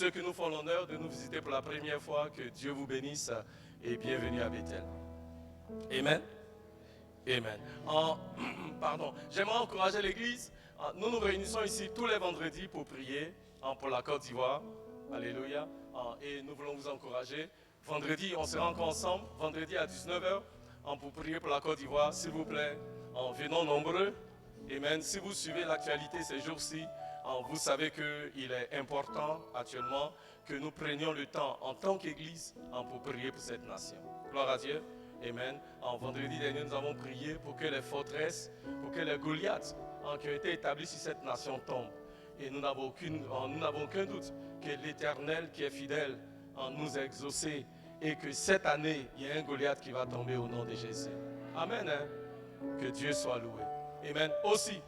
ceux qui nous font l'honneur de nous visiter pour la première fois, que Dieu vous bénisse et bienvenue à Bethel. Amen. Amen. Pardon. J'aimerais encourager l'Église. Nous nous réunissons ici tous les vendredis pour prier pour la Côte d'Ivoire. Alléluia. Et nous voulons vous encourager. Vendredi, on sera encore ensemble. Vendredi à 19h pour prier pour la Côte d'Ivoire. S'il vous plaît, venons nombreux. Amen. Si vous suivez l'actualité ces jours-ci, vous savez qu'il est important actuellement que nous prenions le temps en tant qu'Église pour prier pour cette nation. Gloire à Dieu. Amen. Vendredi dernier, nous avons prié pour que les forteresses, pour que les Goliaths qui ont été établis sur cette nation tombent. Et nous n'avons aucun doute que l'Éternel qui est fidèle nous a exaucés et que cette année, il y a un Goliath qui va tomber au nom de Jésus. Amen. Hein? Que Dieu soit loué. Amen. Aussi,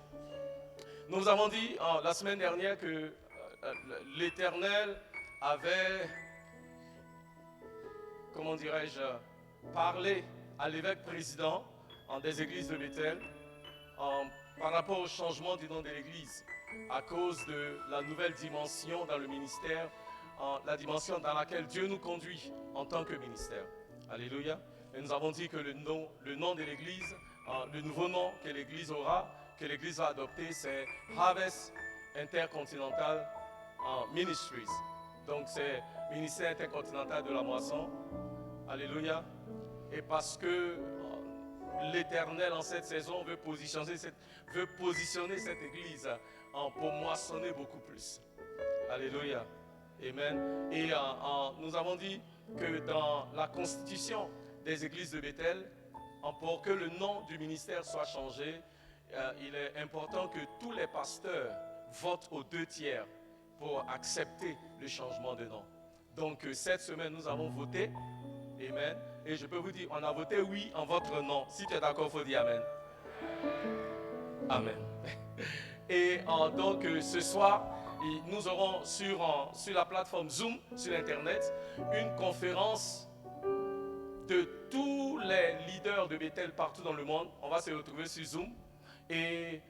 nous avons dit la semaine dernière que l'Éternel avait, comment dirais-je, parlé à l'évêque président des églises de Bethel par rapport au changement du nom de l'église à cause de la nouvelle dimension dans le ministère, la dimension dans laquelle Dieu nous conduit en tant que ministère. Alléluia. Et nous avons dit que le nom de l'église, le nouveau nom que l'église aura, que l'église va adopter, c'est Harvest Intercontinental Ministries. Donc c'est ministère intercontinental de la moisson. Alléluia. Et parce que l'Éternel en cette saison veut positionner cette église pour moissonner beaucoup plus. Alléluia. Amen. Et nous avons dit que dans la constitution des églises de Bethel, pour que le nom du ministère soit changé, il est important que tous les pasteurs votent aux 2/3 pour accepter le changement de nom. Donc cette semaine, nous avons voté. Amen. Et je peux vous dire, on a voté oui en votre nom. Si tu es d'accord, il faut dire Amen. Amen. Et donc ce soir, nous aurons sur la plateforme Zoom, sur Internet, une conférence de tous les leaders de Bethel partout dans le monde. On va se retrouver sur Zoom. Et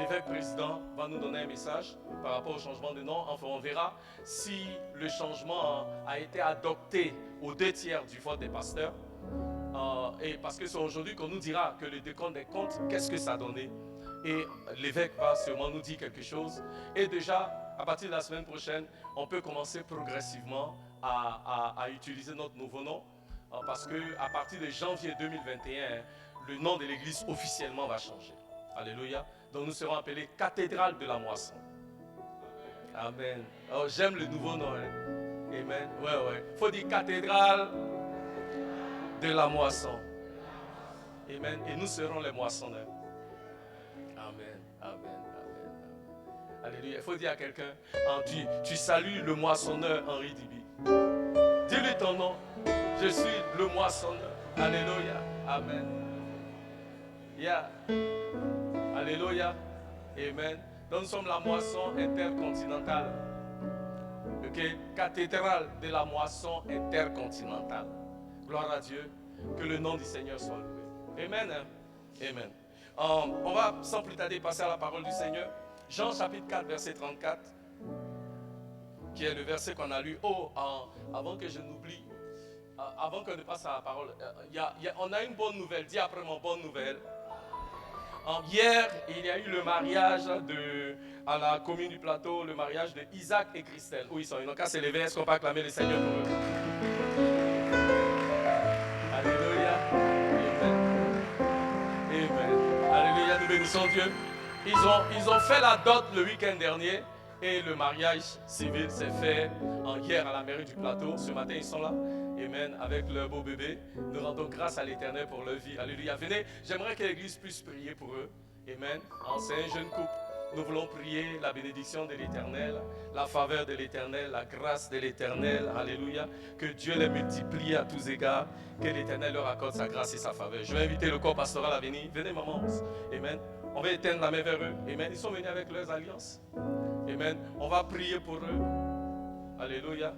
l'évêque président va nous donner un message par rapport au changement de nom. Enfin, on verra si le changement a été adopté aux 2/3 du vote des pasteurs. Et parce que c'est aujourd'hui qu'on nous dira que le décompte des comptes, qu'est-ce que ça a donné. Et l'évêque va sûrement nous dire quelque chose. Et déjà, à partir de la semaine prochaine, on peut commencer progressivement à utiliser notre nouveau nom. Parce qu'à partir de janvier 2021, le nom de l'église officiellement va changer. Alléluia. Donc nous serons appelés Cathédrale de la moisson. Amen. Oh, j'aime le nouveau nom. Hein. Amen. Ouais. Il faut dire Cathédrale de la moisson. Amen. Et nous serons les moissonneurs. Amen. Alléluia. Il faut dire à quelqu'un, tu salues le moissonneur Henri Dibi. Dis-lui ton nom. Je suis le moissonneur. Alléluia. Amen. Yeah. Alléluia. Amen. Donc nous sommes la moisson intercontinentale. Ok. Cathédrale de la moisson intercontinentale. Gloire à Dieu. Que le nom du Seigneur soit loué. Amen. Amen. On va sans plus tarder passer à la parole du Seigneur. Jean chapitre 4 verset 34. Qui est le verset qu'on a lu. Avant que je n'oublie. Avant qu'on ne passe à la parole. On a une bonne nouvelle. Dis après moi bonne nouvelle. Hier, il y a eu le mariage à la commune du plateau, le mariage de Isaac et Christelle. Où ils sont? Ils n'ont qu'à se lever. Est-ce qu'on peut acclamer le Seigneur pour eux? Alléluia. Amen. Alléluia, nous bénissons Dieu. Ils ont fait la dot le week-end dernier et le mariage civil s'est fait hier à la mairie du plateau. Ce matin, ils sont là. Amen. Avec leur beau bébé. Nous rendons grâce à l'Éternel pour leur vie. Alléluia. Venez, j'aimerais que l'Église puisse prier pour eux. Amen. C'est un jeune couple. Nous voulons prier la bénédiction de l'Éternel, la faveur de l'Éternel, la grâce de l'Éternel. Alléluia. Que Dieu les multiplie à tous égards. Que l'Éternel leur accorde sa grâce et sa faveur. Je vais inviter le corps pastoral à venir. Venez, maman. Amen. On va éteindre la main vers eux. Amen. Ils sont venus avec leurs alliances. Amen. On va prier pour eux. Alléluia.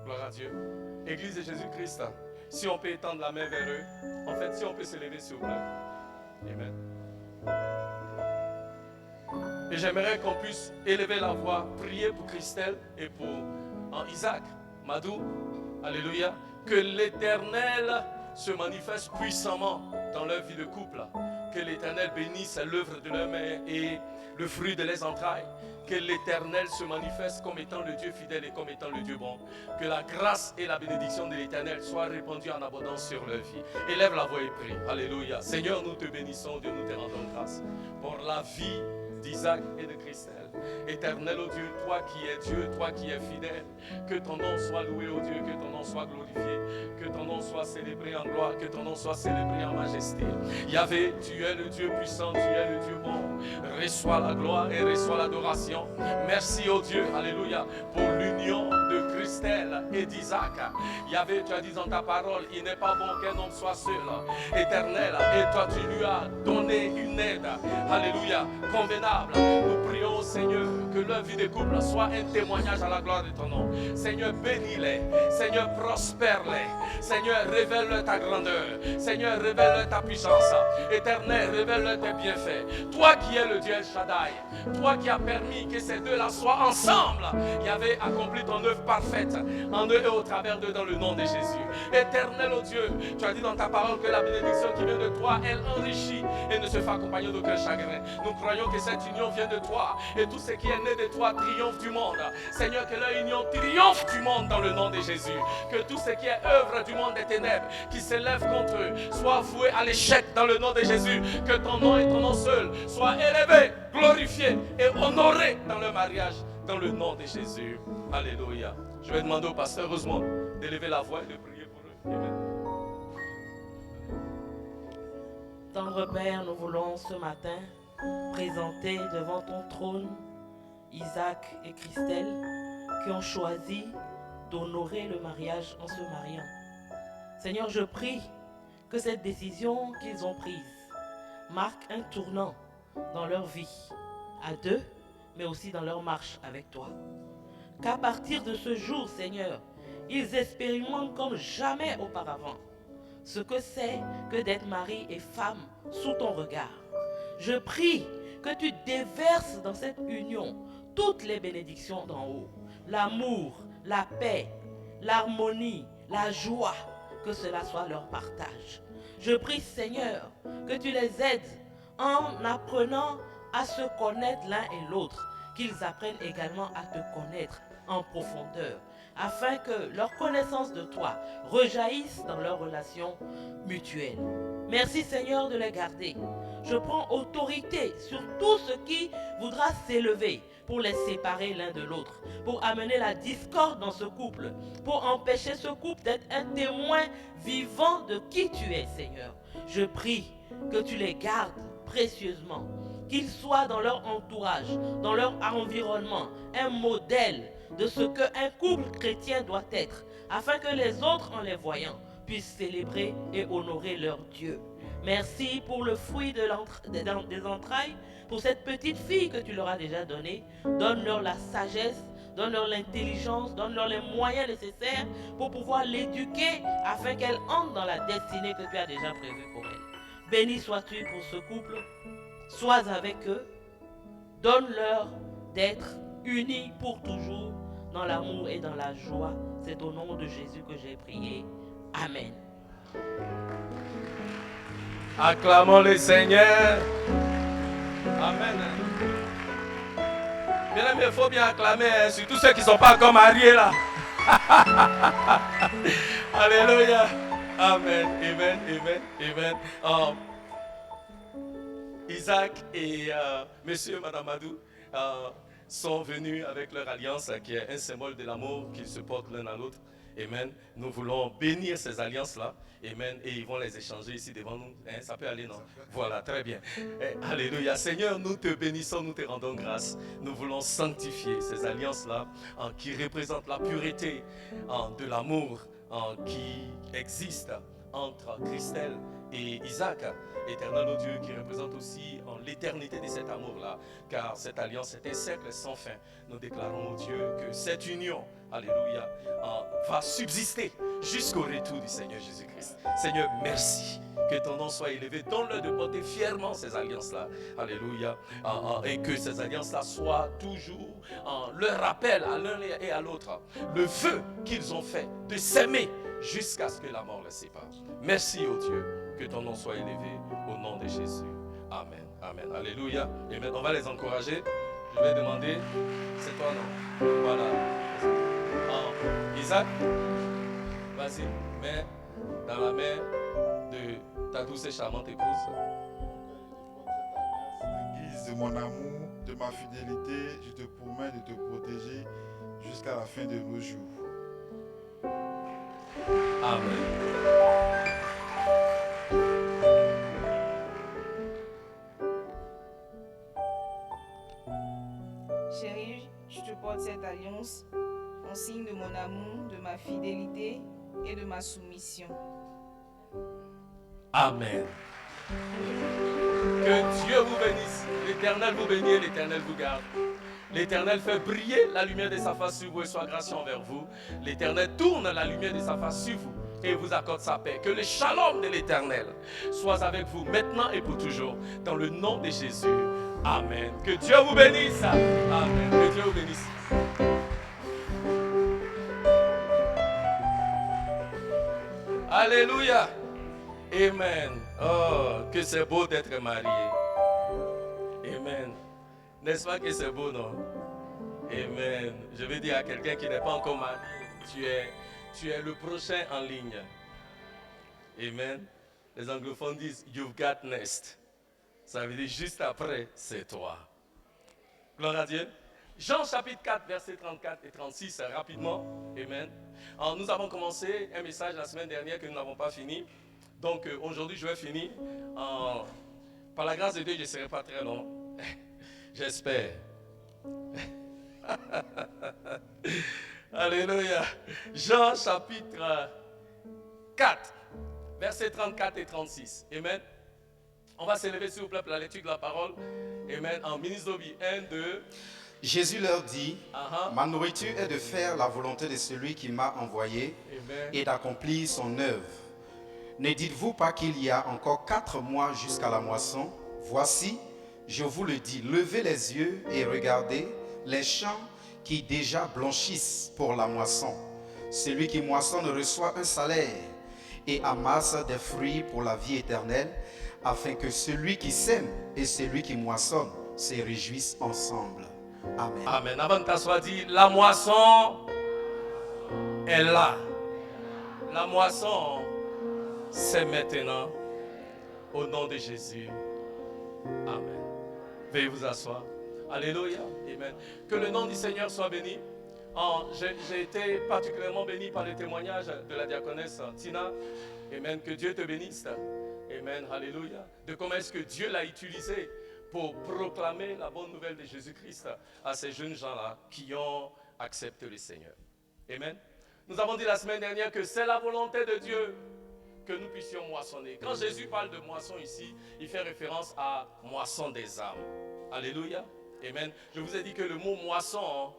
Gloire à Dieu. Église de Jésus-Christ, si on peut étendre la main vers eux, en fait, si on peut se lever s'il vous plaît. Amen. Et j'aimerais qu'on puisse élever la voix, prier pour Christelle et pour Isaac, Madou. Alléluia. Que l'Éternel se manifeste puissamment dans leur vie de couple. Que l'Éternel bénisse l'œuvre de leurs mains et le fruit de leurs entrailles. Que l'Éternel se manifeste comme étant le Dieu fidèle et comme étant le Dieu bon. Que la grâce et la bénédiction de l'Éternel soient répandues en abondance sur leur vie. Élève la voix et prie. Alléluia. Seigneur, nous te bénissons, Dieu, nous te rendons grâce pour la vie d'Isaac et de Christelle. Éternel, ô Dieu, toi qui es Dieu, toi qui es fidèle, que ton nom soit loué, ô Dieu, que ton nom soit glorifié, que ton nom soit célébré en gloire, que ton nom soit célébré en majesté. Yahvé, tu es le Dieu puissant, tu es le Dieu bon. Reçois la gloire et reçois l'adoration. Merci, ô Dieu, alléluia, pour l'union de Christelle et d'Isaac. Yahvé, tu as dit dans ta parole, il n'est pas bon qu'un homme soit seul. Éternel, et toi tu lui as donné une aide, alléluia, convenable. Nous prions, Seigneur, que leur vie de couple soit un témoignage à la gloire de ton nom. Seigneur, bénis-les. Seigneur, prospère-les. Seigneur, révèle-leur ta grandeur. Seigneur, révèle-leur ta puissance. Éternel, révèle-leur tes bienfaits. Toi qui es le Dieu El Shaddai, toi qui as permis que ces deux-là soient ensemble, y avait accompli ton œuvre parfaite en eux et au travers d'eux dans le nom de Jésus. Éternel, ô Dieu, tu as dit dans ta parole que la bénédiction qui vient de toi, elle enrichit et ne se fait accompagner d'aucun chagrin. Nous croyons que cette union vient de toi et tout ce qui est né de toi triomphe du monde. Seigneur, que leur union triomphe du monde dans le nom de Jésus. Que tout ce qui est œuvre du monde des ténèbres qui s'élève contre eux soit voué à l'échec dans le nom de Jésus. Que ton nom et ton nom seul soient élevés, glorifiés et honorés dans le mariage dans le nom de Jésus. Alléluia. Je vais demander au pasteur Rosemont d'élever la voix et de prier pour eux. Amen. Tendre Père, nous voulons ce matin présenter devant ton trône Isaac et Christelle qui ont choisi d'honorer le mariage en se mariant. Seigneur, je prie que cette décision qu'ils ont prise marque un tournant dans leur vie, à deux, mais aussi dans leur marche avec toi. Qu'à partir de ce jour, Seigneur, ils expérimentent comme jamais auparavant ce que c'est que d'être mari et femme sous ton regard. Je prie que tu déverses dans cette union toutes les bénédictions d'en haut. L'amour, la paix, l'harmonie, la joie, que cela soit leur partage. Je prie, Seigneur, que tu les aides en apprenant à se connaître l'un et l'autre, qu'ils apprennent également à te connaître en profondeur, afin que leur connaissance de toi rejaillisse dans leurs relations mutuelles. Merci, Seigneur, de les garder. Je prends autorité sur tout ce qui voudra s'élever pour les séparer l'un de l'autre, pour amener la discorde dans ce couple, pour empêcher ce couple d'être un témoin vivant de qui tu es, Seigneur. Je prie que tu les gardes précieusement, qu'ils soient dans leur entourage, dans leur environnement, un modèle de ce qu'un couple chrétien doit être, afin que les autres, en les voyant, puissent célébrer et honorer leur Dieu. Merci pour le fruit des entrailles, pour cette petite fille que tu leur as déjà donnée. Donne-leur la sagesse, donne-leur l'intelligence, donne-leur les moyens nécessaires pour pouvoir l'éduquer afin qu'elle entre dans la destinée que tu as déjà prévue pour elle. Béni sois-tu pour ce couple, sois avec eux, donne-leur d'être unis pour toujours dans l'amour et dans la joie. C'est au nom de Jésus que j'ai prié. Amen. Acclamons le Seigneur. Amen. Bien aimé, il faut bien acclamer, surtout ceux qui ne sont pas encore mariés là. Alléluia. Amen. Amen. Amen. Amen. Isaac et monsieur et madame Madou sont venus avec leur alliance qui est un symbole de l'amour qu'ils se portent l'un à l'autre. Amen. Nous voulons bénir ces alliances-là. Amen. Et ils vont les échanger ici devant nous. Hein, ça peut aller, non? Voilà, très bien. Alléluia. Seigneur, nous te bénissons, nous te rendons grâce. Nous voulons sanctifier ces alliances-là qui représentent la pureté de l'amour qui existe entre Christelle et Isaac. Éternel, oh Dieu, qui représente aussi l'éternité de cet amour-là, car cette alliance est un cercle sans fin. Nous déclarons, oh Dieu, que cette union, alléluia, va subsister jusqu'au retour du Seigneur Jésus-Christ. Seigneur, merci. Que ton nom soit élevé. Donne-leur de porter fièrement ces alliances-là. Alléluia. Et que ces alliances-là soient toujours leur rappel à l'un et à l'autre. Le vœu qu'ils ont fait de s'aimer jusqu'à ce que la mort les sépare. Merci, ô Dieu. Que ton nom soit élevé au nom de Jésus. Amen. Amen. Alléluia. Et maintenant, on va les encourager. Je vais demander, c'est toi, non? Voilà. Isaac, vas-y, mets dans la main de ta douce et charmante épouse. En guise de mon amour, de ma fidélité, je te promets de te protéger jusqu'à la fin de nos jours. Amen. Chérie, je te porte cette alliance en signe de mon amour, de ma fidélité et de ma soumission. Amen. Que Dieu vous bénisse. L'Éternel vous bénit et l'Éternel vous garde. L'Éternel fait briller la lumière de sa face sur vous et soit gracieux envers vous. L'Éternel tourne la lumière de sa face sur vous et vous accorde sa paix. Que le shalom de l'Éternel soit avec vous maintenant et pour toujours. Dans le nom de Jésus. Amen. Que Dieu vous bénisse. Amen. Que Dieu vous bénisse. Alléluia. Amen. Oh, que c'est beau d'être marié. Amen. N'est-ce pas que c'est beau, non? Amen. Je veux dire à quelqu'un qui n'est pas encore marié, tu es le prochain en ligne. Amen. Les anglophones disent, you've got next. Ça veut dire juste après, c'est toi. Gloire à Dieu. Jean chapitre 4, versets 34 et 36, rapidement. Amen. Alors, nous avons commencé un message la semaine dernière que nous n'avons pas fini. Donc aujourd'hui, je vais finir. Par la grâce de Dieu, je ne serai pas très long. J'espère. Alléluia. Jean chapitre 4, versets 34 et 36. Amen. On va s'élever s'il vous plaît pour la lecture de la parole. Amen. En ministre d'Obi 1, 2. Jésus leur dit, ma nourriture est de faire la volonté de celui qui m'a envoyé. Amen. Et d'accomplir son œuvre. Ne dites-vous pas qu'il y a encore 4 mois jusqu'à la moisson? Voici, je vous le dis, levez les yeux et regardez les champs qui déjà blanchissent pour la moisson. Celui qui moissonne reçoit un salaire et amasse des fruits pour la vie éternelle, afin que celui qui sème et celui qui moissonne se réjouissent ensemble. Amen. Amen. Avant de t'asseoir, dis, la moisson est là. La moisson, c'est maintenant. Au nom de Jésus. Amen. Veuillez vous asseoir. Alléluia. Amen. Que le nom du Seigneur soit béni. J'ai été particulièrement béni par le témoignage de la diaconesse Tina. Amen. Que Dieu te bénisse. Amen. Alléluia. De comment est-ce que Dieu l'a utilisé pour proclamer la bonne nouvelle de Jésus-Christ à ces jeunes gens-là qui ont accepté le Seigneur. Amen. Nous avons dit la semaine dernière que c'est la volonté de Dieu que nous puissions moissonner. Quand Jésus parle de moisson ici, il fait référence à moisson des âmes. Alléluia. Amen. Je vous ai dit que le mot moisson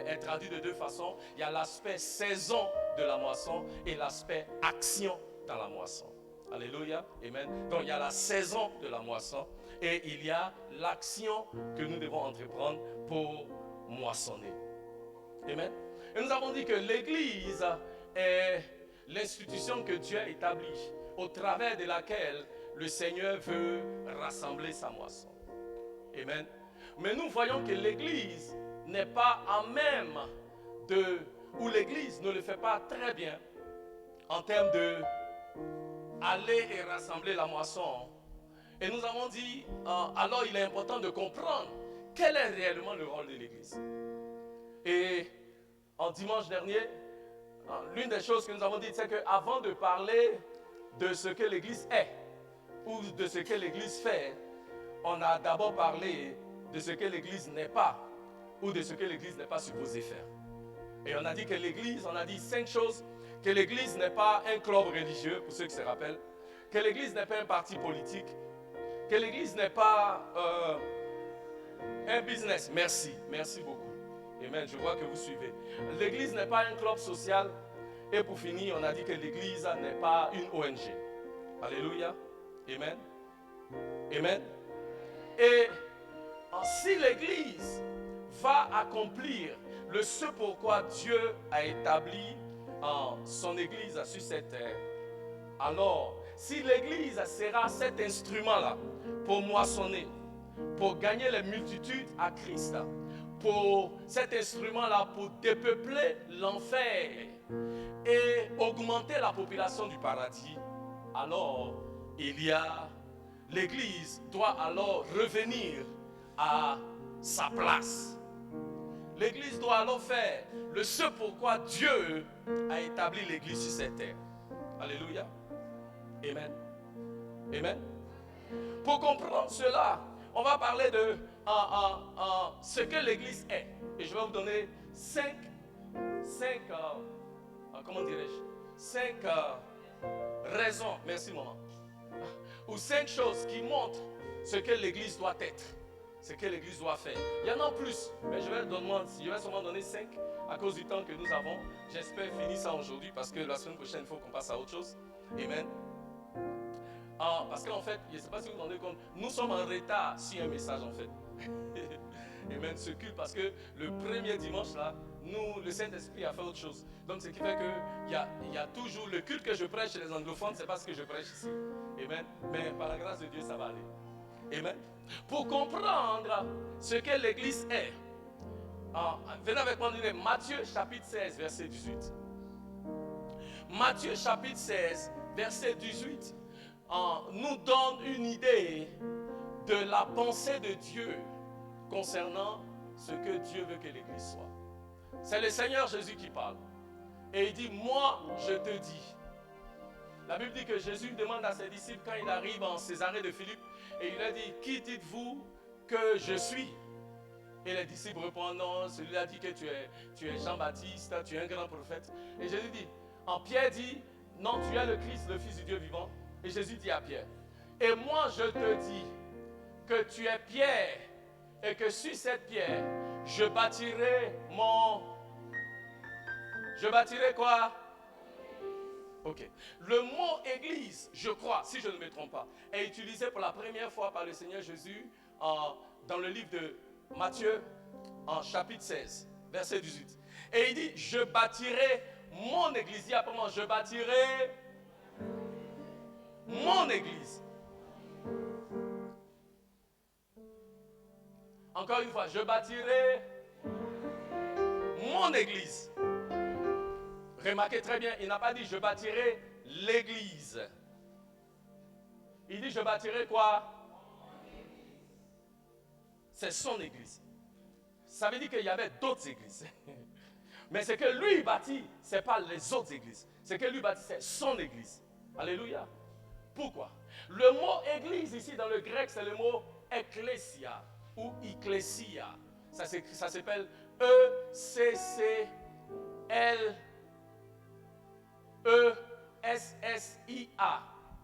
est traduit de 2 façons. Il y a l'aspect saison de la moisson et l'aspect action dans la moisson. Alléluia. Amen. Donc il y a la saison de la moisson et il y a l'action que nous devons entreprendre pour moissonner. Amen. Et nous avons dit que l'Église est l'institution que Dieu a établie au travers de laquelle le Seigneur veut rassembler sa moisson. Amen. Mais nous voyons que l'Église n'est pas en même ou l'Église ne le fait pas très bien en termes de aller et rassembler la moisson. Et nous avons dit, alors il est important de comprendre quel est réellement le rôle de l'Église. Et en dimanche dernier, l'une des choses que nous avons dit, c'est qu'avant de parler de ce que l'Église est ou de ce que l'Église fait, on a d'abord parlé de ce que l'Église n'est pas ou de ce que l'Église n'est pas supposée faire. Et on a dit que l'Église, on a dit 5 choses, que l'Église n'est pas un club religieux, pour ceux qui se rappellent, que l'église n'est pas un parti politique, que l'église n'est pas un business. Merci beaucoup. Amen, je vois que vous suivez. L'église n'est pas un club social. Et pour finir, on a dit que l'église n'est pas une ONG. Alléluia. Amen. Amen. Et si l'église va accomplir ce pourquoi Dieu a établi son église sur cette terre, alors si l'église sera cet instrument-là pour moissonner, pour gagner les multitudes à Christ, pour cet instrument-là pour dépeupler l'enfer et augmenter la population du paradis, alors l'église doit alors revenir à sa place. L'église doit alors faire ce pourquoi Dieu a établi l'église sur cette terre. Alléluia. Amen. Amen. Pour comprendre cela, on va parler de ce que l'église est. Et je vais vous donner 5 raisons, merci maman, ou 5 choses qui montrent ce que l'église doit être, ce que l'église doit faire. Il y en a plus, mais je vais seulement donner 5 à cause du temps que nous avons. J'espère finir ça aujourd'hui parce que la semaine prochaine, il faut qu'on passe à autre chose. Amen. Parce qu'en fait, je ne sais pas si vous vous rendez compte, nous sommes en retard sur un message en fait. Amen, ce culte, parce que le premier dimanche là, le Saint-Esprit a fait autre chose. Donc ce qui fait qu'il y a toujours le culte que je prêche chez les anglophones, c'est pas ce que je prêche ici. Amen. Mais par la grâce de Dieu, ça va aller. Amen. Pour comprendre ce que l'église est, venez avec moi lire Matthieu chapitre 16, verset 18. Matthieu chapitre 16, verset 18 nous donne une idée de la pensée de Dieu concernant ce que Dieu veut que l'église soit. C'est le Seigneur Jésus qui parle. Et il dit, moi je te dis. La Bible dit que Jésus demande à ses disciples quand il arrive en Césarée de Philippe, et il a dit, qui dites-vous que je suis? Et les disciples répondent, non, celui-là dit que tu es Jean-Baptiste, tu es un grand prophète. Et Jésus dit, Pierre dit, non, tu es le Christ, le Fils du Dieu vivant. Et Jésus dit à Pierre, et moi je te dis que tu es Pierre, et que sur cette pierre, je bâtirai quoi? Ok. Le mot église, je crois, si je ne me trompe pas, est utilisé pour la première fois par le Seigneur Jésus dans le livre de Matthieu, en chapitre 16, verset 18. Et il dit, je bâtirai mon église. Dis après moi, je bâtirai mon église. Encore une fois, je bâtirai mon église. Remarquez très bien, il n'a pas dit je bâtirai l'église. Il dit je bâtirai quoi? C'est son église. Ça veut dire qu'il y avait d'autres églises. Mais ce que lui bâtit, ce n'est pas les autres églises. Ce que lui bâtit, c'est son église. Alléluia. Pourquoi? Le mot église ici dans le grec, c'est le mot ecclésia ou ecclésia. Ça s'appelle E-C-C-L-E-S-S-I-A.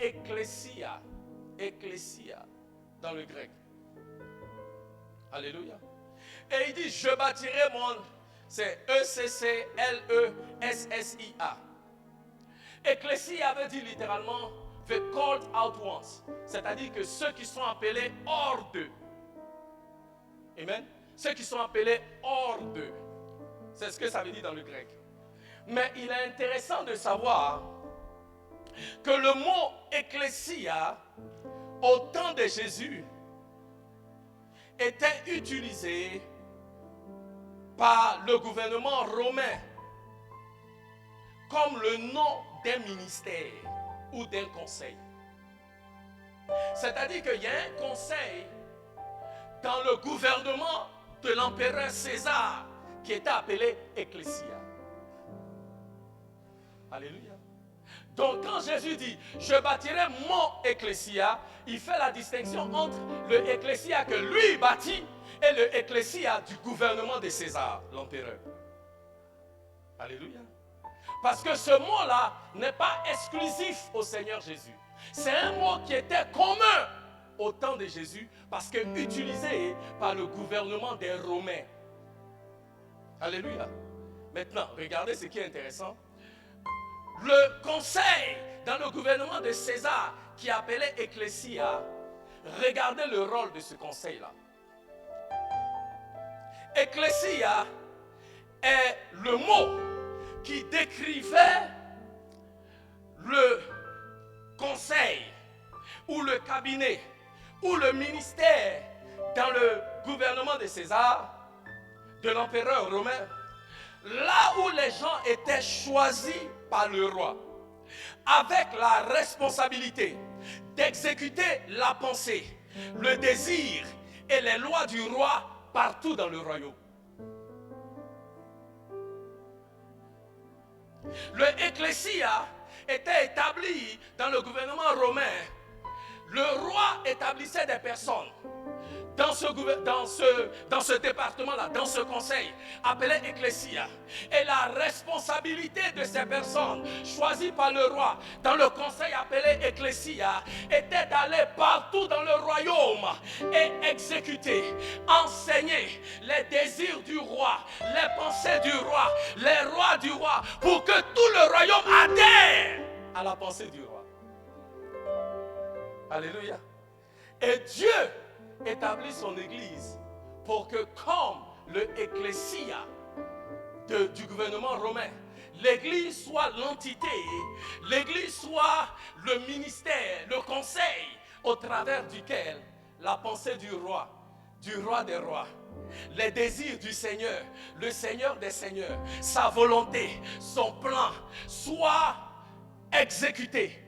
Ecclésia. Ecclésia dans le grec. Alléluia. Et il dit, je bâtirai c'est E-C-C-L-E-S-S-I-A. Ecclésia veut dire littéralement the called out ones. C'est-à-dire que ceux qui sont appelés hors d'eux. Amen. Ceux qui sont appelés hors d'eux. C'est ce que ça veut dire dans le grec. Mais il est intéressant de savoir que le mot ecclésia, au temps de Jésus, était utilisé par le gouvernement romain comme le nom d'un ministère ou d'un conseil. C'est-à-dire qu'il y a un conseil dans le gouvernement de l'empereur César qui était appelé ecclésia. Alléluia. Donc quand Jésus dit je bâtirai mon ecclésia, il fait la distinction entre le ecclésia que lui bâtit et le ecclésia du gouvernement de César, l'empereur. Alléluia. Parce que ce mot-là n'est pas exclusif au Seigneur Jésus. C'est un mot qui était commun au temps de Jésus parce que utilisé par le gouvernement des Romains. Alléluia. Maintenant, regardez ce qui est intéressant. Le conseil dans le gouvernement de César qui appelait Ecclésia, regardez le rôle de ce conseil-là. Ecclésia est le mot qui décrivait le conseil ou le cabinet ou le ministère dans le gouvernement de César, de l'empereur romain, là où les gens étaient choisis par le roi, avec la responsabilité d'exécuter la pensée, le désir et les lois du roi partout dans le royaume. Le ecclésia était établi dans le gouvernement romain. Le roi établissait des personnes dans ce département-là, dans ce conseil, appelé Ecclésia. Et la responsabilité de ces personnes choisies par le roi dans le conseil appelé Ecclésia était d'aller partout dans le royaume et exécuter, enseigner les désirs du roi, les pensées du roi, les rois du roi, pour que tout le royaume adhère à la pensée du roi. Alléluia. Et Dieu établit son église pour que, comme le ecclésia du gouvernement romain, l'église soit l'entité, l'église soit le ministère, le conseil au travers duquel la pensée du roi des rois, les désirs du Seigneur, le Seigneur des seigneurs, sa volonté, son plan soient exécutés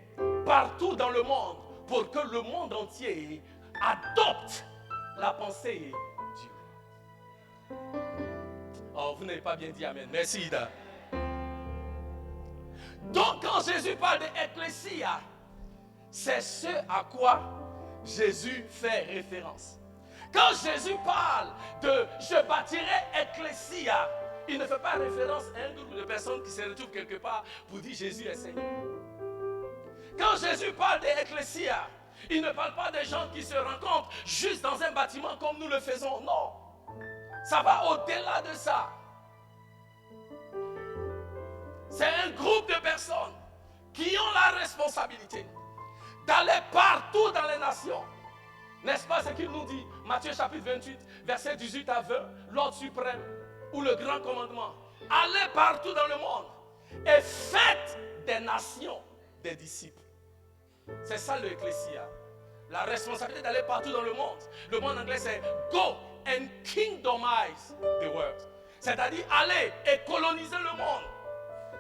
partout dans le monde pour que le monde entier adopte la pensée du roi. Oh, vous n'avez pas bien dit amen. Merci, Ida. Donc, quand Jésus parle d'Ecclésia, c'est ce à quoi Jésus fait référence. Quand Jésus parle de « je bâtirai Ecclésia », il ne fait pas référence à un groupe de personnes qui se retrouvent quelque part pour dire Jésus est Seigneur. Quand Jésus parle d'Ecclésia, il ne parle pas des gens qui se rencontrent juste dans un bâtiment comme nous le faisons. Non. Ça va au-delà de ça. C'est un groupe de personnes qui ont la responsabilité d'aller partout dans les nations. N'est-ce pas ce qu'il nous dit? Matthieu chapitre 28, versets 18 à 20, l'ordre suprême ou le grand commandement. Allez partout dans le monde et faites des nations des disciples. C'est ça l'ecclésia. La responsabilité d'aller partout dans le monde. Le mot en anglais c'est go and kingdomize the world. C'est-à-dire aller et coloniser le monde.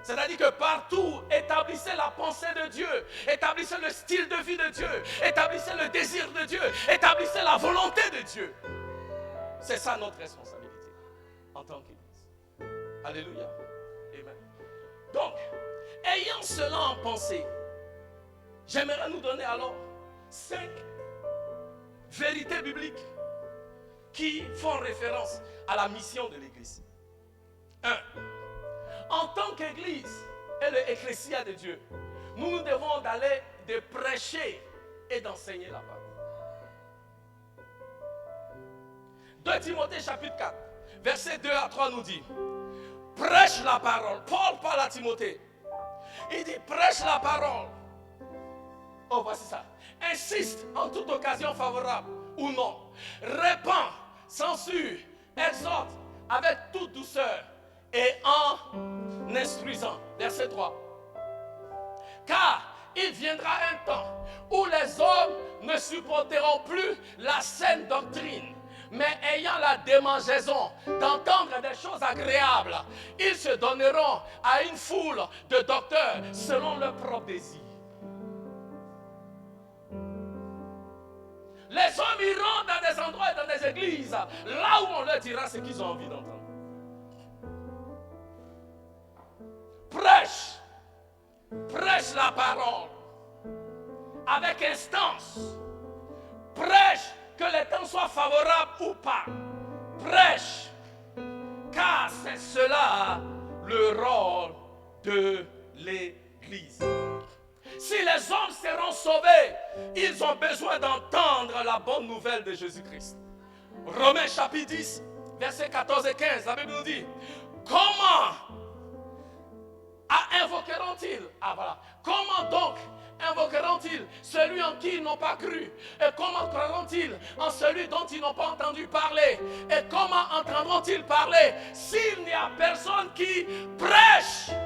C'est-à-dire que partout, établissez la pensée de Dieu, établissez le style de vie de Dieu, établissez le désir de Dieu, établissez la volonté de Dieu. C'est ça notre responsabilité en tant qu'Église. Alléluia. Amen. Donc, ayant cela en pensée, j'aimerais nous donner alors 5 vérités bibliques qui font référence à la mission de l'Église. 1. En tant qu'Église et l'Ecclésia de Dieu, nous devons d'aller de prêcher et d'enseigner la parole. 2 Timothée chapitre 4, versets 2 à 3 nous dit, prêche la parole. Paul parle à Timothée. Il dit, prêche la parole. Oh, voici ça. Insiste en toute occasion favorable ou non. Répands, censure, exhorte avec toute douceur et en instruisant. Verset 3. Car il viendra un temps où les hommes ne supporteront plus la saine doctrine, mais ayant la démangeaison d'entendre des choses agréables, ils se donneront à une foule de docteurs selon leur propre désir. Les hommes iront dans des endroits et dans des églises, là où on leur dira ce qu'ils ont envie d'entendre. Prêche la parole avec instance. Prêche que les temps soient favorables ou pas. Prêche, car c'est cela le rôle de l'Église. Si les hommes seront sauvés, ils ont besoin d'entendre la bonne nouvelle de Jésus-Christ. Romains chapitre 10, versets 14 et 15, la Bible nous dit, comment invoqueront-ils? Comment donc invoqueront-ils celui en qui ils n'ont pas cru? Et comment croiront-ils en celui dont ils n'ont pas entendu parler? Et comment entendront-ils parler s'il n'y a personne qui prêche?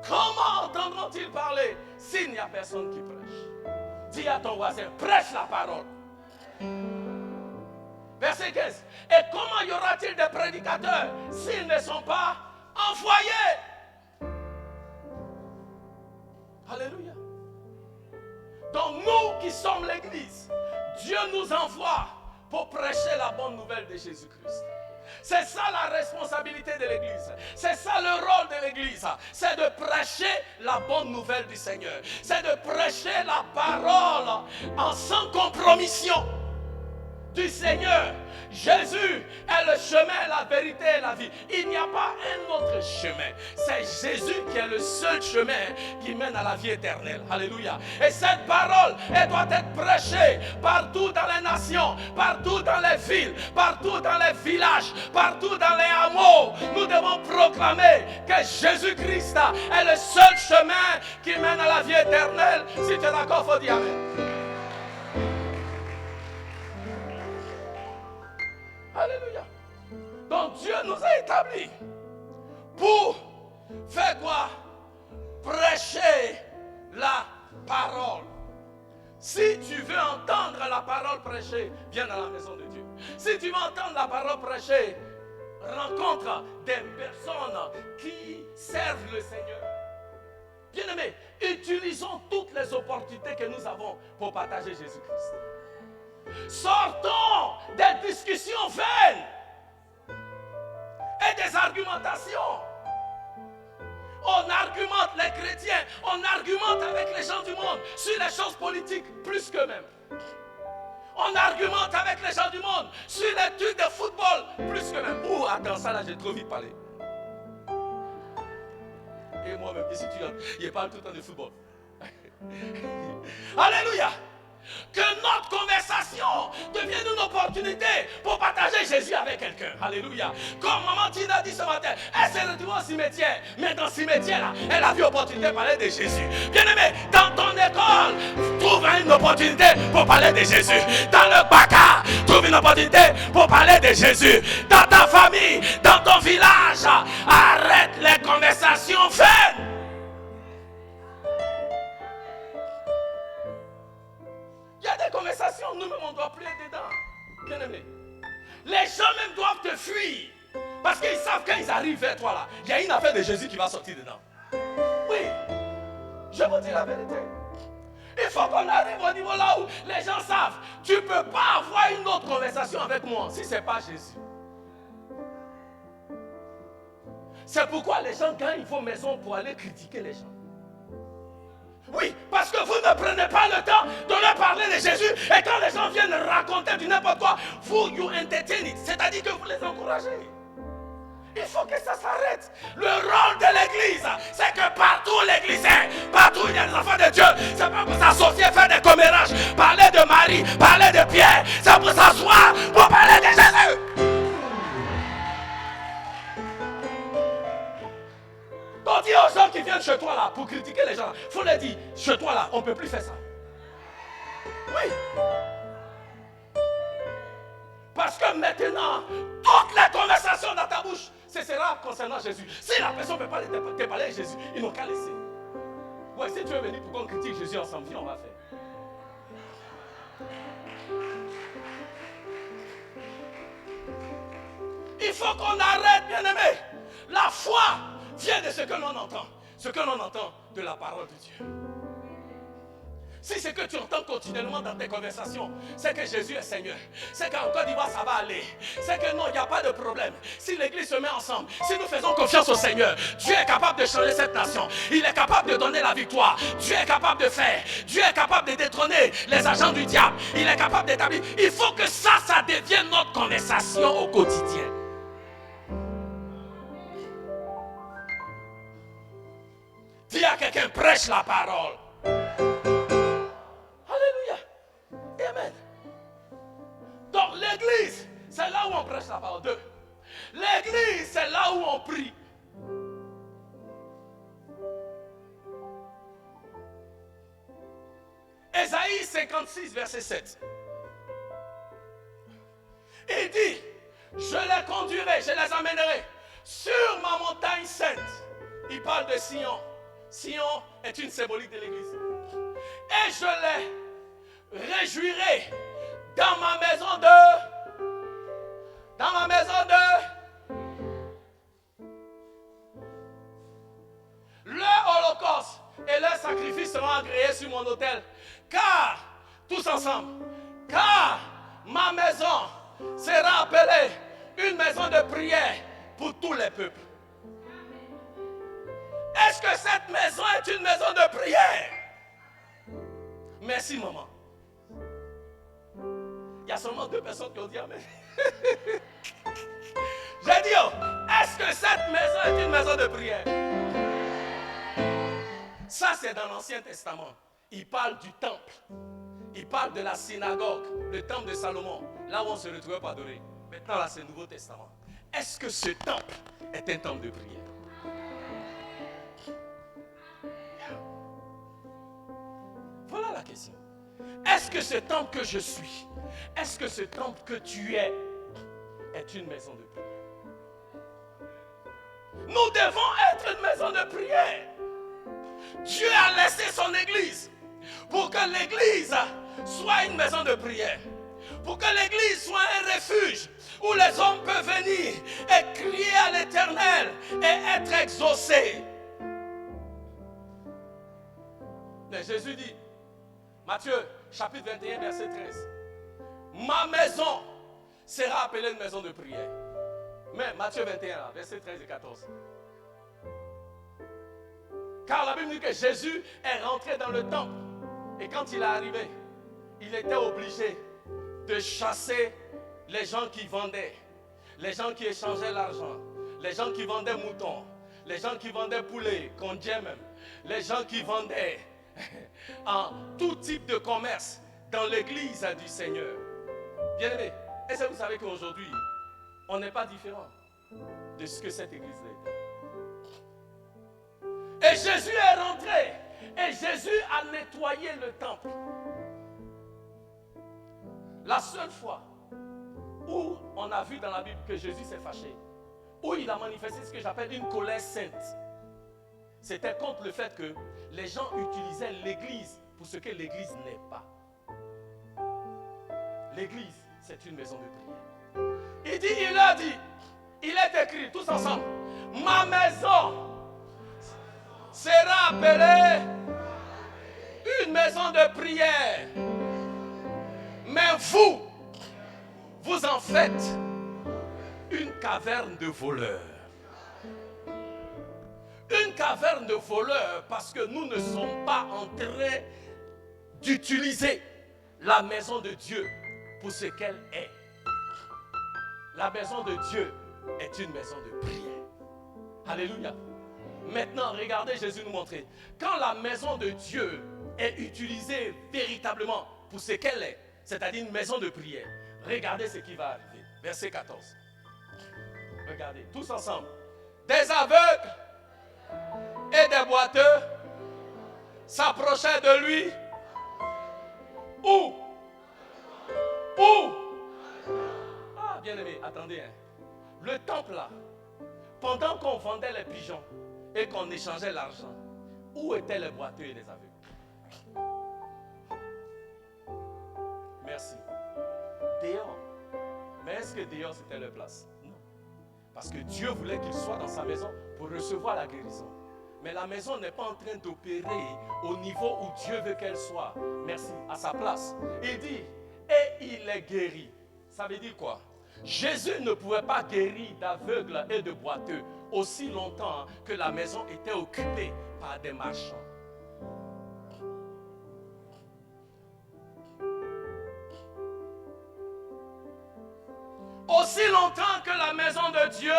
Comment entendront-ils parler s'il n'y a personne qui prêche? Dis à ton voisin, prêche la parole. Verset 15. Et comment y aura-t-il des prédicateurs s'ils ne sont pas envoyés? Alléluia. Donc nous qui sommes l'Église, Dieu nous envoie pour prêcher la bonne nouvelle de Jésus-Christ. C'est ça la responsabilité de l'Église. C'est ça le rôle de l'Église. C'est de prêcher la bonne nouvelle du Seigneur. C'est de prêcher la parole en sans compromission du Seigneur. Jésus est le chemin, la vérité et la vie. Il n'y a pas un autre chemin. C'est Jésus qui est le seul chemin qui mène à la vie éternelle. Alléluia. Et cette parole, elle doit être prêchée partout dans les nations, partout dans les villes, partout dans les villages, partout dans les hameaux. Nous devons proclamer que Jésus-Christ est le seul chemin qui mène à la vie éternelle. Si tu es d'accord, il faut dire Amen. Alléluia. Donc Dieu nous a établis pour faire quoi? Prêcher la parole. Si tu veux entendre la parole prêchée, viens dans la maison de Dieu. Si tu veux entendre la parole prêchée, rencontre des personnes qui servent le Seigneur. Bien-aimés, utilisons toutes les opportunités que nous avons pour partager Jésus-Christ. Sortons des discussions vaines et des argumentations. On argumente les chrétiens, on argumente avec les gens du monde sur les choses politiques plus qu'eux-mêmes. On argumente avec les gens du monde sur les trucs de football plus qu'eux-mêmes. Oh, attends, ça là, j'ai trop vite parlé. Et moi-même, ici tu regardes, il parle tout le temps de football. Alléluia. Que notre conversation devienne une opportunité pour partager Jésus avec quelqu'un. Alléluia. Comme maman Tina dit ce matin, elle s'est retrouvée au cimetière. Mais dans le cimetière, là, elle a vu l'opportunité de parler de Jésus. Bien-aimé, dans ton école, trouve une opportunité pour parler de Jésus. Dans le bac, trouve une opportunité pour parler de Jésus. Dans ta famille, dans ton village, arrête les conversations vaines. Il y a des conversations, nous-mêmes, on doit plus être dedans. Bien aimé. Les gens même doivent te fuir. Parce qu'ils savent quand ils arrivent vers toi là, il y a une affaire de Jésus qui va sortir dedans. Oui. Je vous dis la vérité. Il faut qu'on arrive au niveau là où les gens savent. Tu ne peux pas avoir une autre conversation avec moi si ce n'est pas Jésus. C'est pourquoi les gens gagnent vos maisons pour aller critiquer les gens. Oui, parce que vous ne prenez pas le temps de leur parler de Jésus. Et quand les gens viennent raconter du n'importe quoi, vous, you entertain it. C'est-à-dire que vous les encouragez. Il faut que ça s'arrête. Le rôle de l'église, c'est que partout l'église est, partout il y a des enfants de Dieu. C'est pas pour s'associer, faire des commérages, parler de Marie, parler de Pierre. C'est pour s'asseoir, pour parler de Jésus. Donc dis aux gens qui viennent chez toi là pour critiquer les gens, il faut leur dire, chez toi là, on ne peut plus faire ça. Oui. Parce que maintenant, toutes les conversations dans ta bouche, ce sera concernant Jésus. Si la personne ne peut pas te parler de Jésus, ils n'ont qu'à laisser. Ouais, si tu veux venir pour qu'on critique Jésus ensemble, viens, on va faire. Il faut qu'on arrête, bien-aimé. La foi vient de ce que l'on entend. Ce que l'on entend de la parole de Dieu. Si ce que tu entends continuellement dans tes conversations, c'est que Jésus est Seigneur, c'est qu'en Côte d'Ivoire ça va aller, c'est que non, il n'y a pas de problème. Si l'église se met ensemble, si nous faisons confiance au Seigneur, Dieu est capable de changer cette nation. Il est capable de donner la victoire. Dieu est capable de faire. Dieu est capable de détrôner les agents du diable. Il est capable d'établir. Il faut que ça devienne notre conversation au quotidien. quelqu'un prêche la parole. Alléluia. Amen. Donc l'église, c'est là où on prêche la parole. 2. L'église, c'est là où on prie. Ésaïe 56, verset 7. Il dit, je les conduirai, je les amènerai sur ma montagne sainte. Il parle de Sion. Sion est une symbolique de l'église. Et je les réjouirai dans ma maison le holocauste et leurs sacrifices seront agréés sur mon autel. Car, tous ensemble, car ma maison sera appelée une maison de prière pour tous les peuples. Est-ce que cette maison est une maison de prière? Merci, maman. Il y a seulement 2 personnes qui ont dit amen. J'ai dit, oh, est-ce que cette maison est une maison de prière? Ça, c'est dans l'Ancien Testament. Il parle du temple. Il parle de la synagogue, le temple de Salomon, là où on se retrouvait pour adorer. Maintenant, là, c'est le Nouveau Testament. Est-ce que ce temple est un temple de prière? Voilà la question. Est-ce que ce temple que je suis, est-ce que ce temple que tu es une maison de prière? Nous devons être une maison de prière. Dieu a laissé son église pour que l'église soit une maison de prière. Pour que l'église soit un refuge où les hommes peuvent venir et crier à l'Éternel et être exaucés. Mais Jésus dit, Matthieu chapitre 21 verset 13, ma maison sera appelée une maison de prière. Mais Matthieu 21 verset 13 et 14. Car la Bible dit que Jésus est rentré dans le temple. Et quand il est arrivé, il était obligé de chasser les gens qui vendaient, les gens qui échangeaient l'argent, les gens qui vendaient moutons, les gens qui vendaient poulets, condiens même, les gens qui vendaient en tout type de commerce dans l'église du Seigneur. Bien-aimés, est-ce que vous savez qu'aujourd'hui, on n'est pas différent de ce que cette église est? Et Jésus est rentré et Jésus a nettoyé le temple. La seule fois où on a vu dans la Bible que Jésus s'est fâché, où il a manifesté ce que j'appelle une colère sainte, c'était contre le fait que les gens utilisaient l'église pour ce que l'église n'est pas. L'église, c'est une maison de prière. Il dit, il a dit, il est écrit tous ensemble, ma maison sera appelée une maison de prière. Mais vous en faites une caverne de voleurs. Une caverne de voleurs parce que nous ne sommes pas en train d'utiliser la maison de Dieu pour ce qu'elle est. La maison de Dieu est une maison de prière. Alléluia. Maintenant, regardez Jésus nous montrer. Quand la maison de Dieu est utilisée véritablement pour ce qu'elle est, c'est-à-dire une maison de prière, regardez ce qui va arriver. Verset 14. Regardez, tous ensemble. Des aveugles et des boiteux s'approchaient de lui. Où? Ah, bien aimé, attendez. Le temple là, pendant qu'on vendait les pigeons et qu'on échangeait l'argent, où étaient les boiteux et les aveugles? Merci. Dehors. Mais est-ce que dehors c'était leur place? Non. Parce que Dieu voulait qu'ils soient dans sa maison pour recevoir la guérison. Mais la maison n'est pas en train d'opérer au niveau où Dieu veut qu'elle soit. Merci, à sa place. Il dit, et il est guéri. Ça veut dire quoi? Jésus ne pouvait pas guérir d'aveugles et de boiteux aussi longtemps que la maison était occupée par des marchands. Aussi longtemps que la maison de Dieu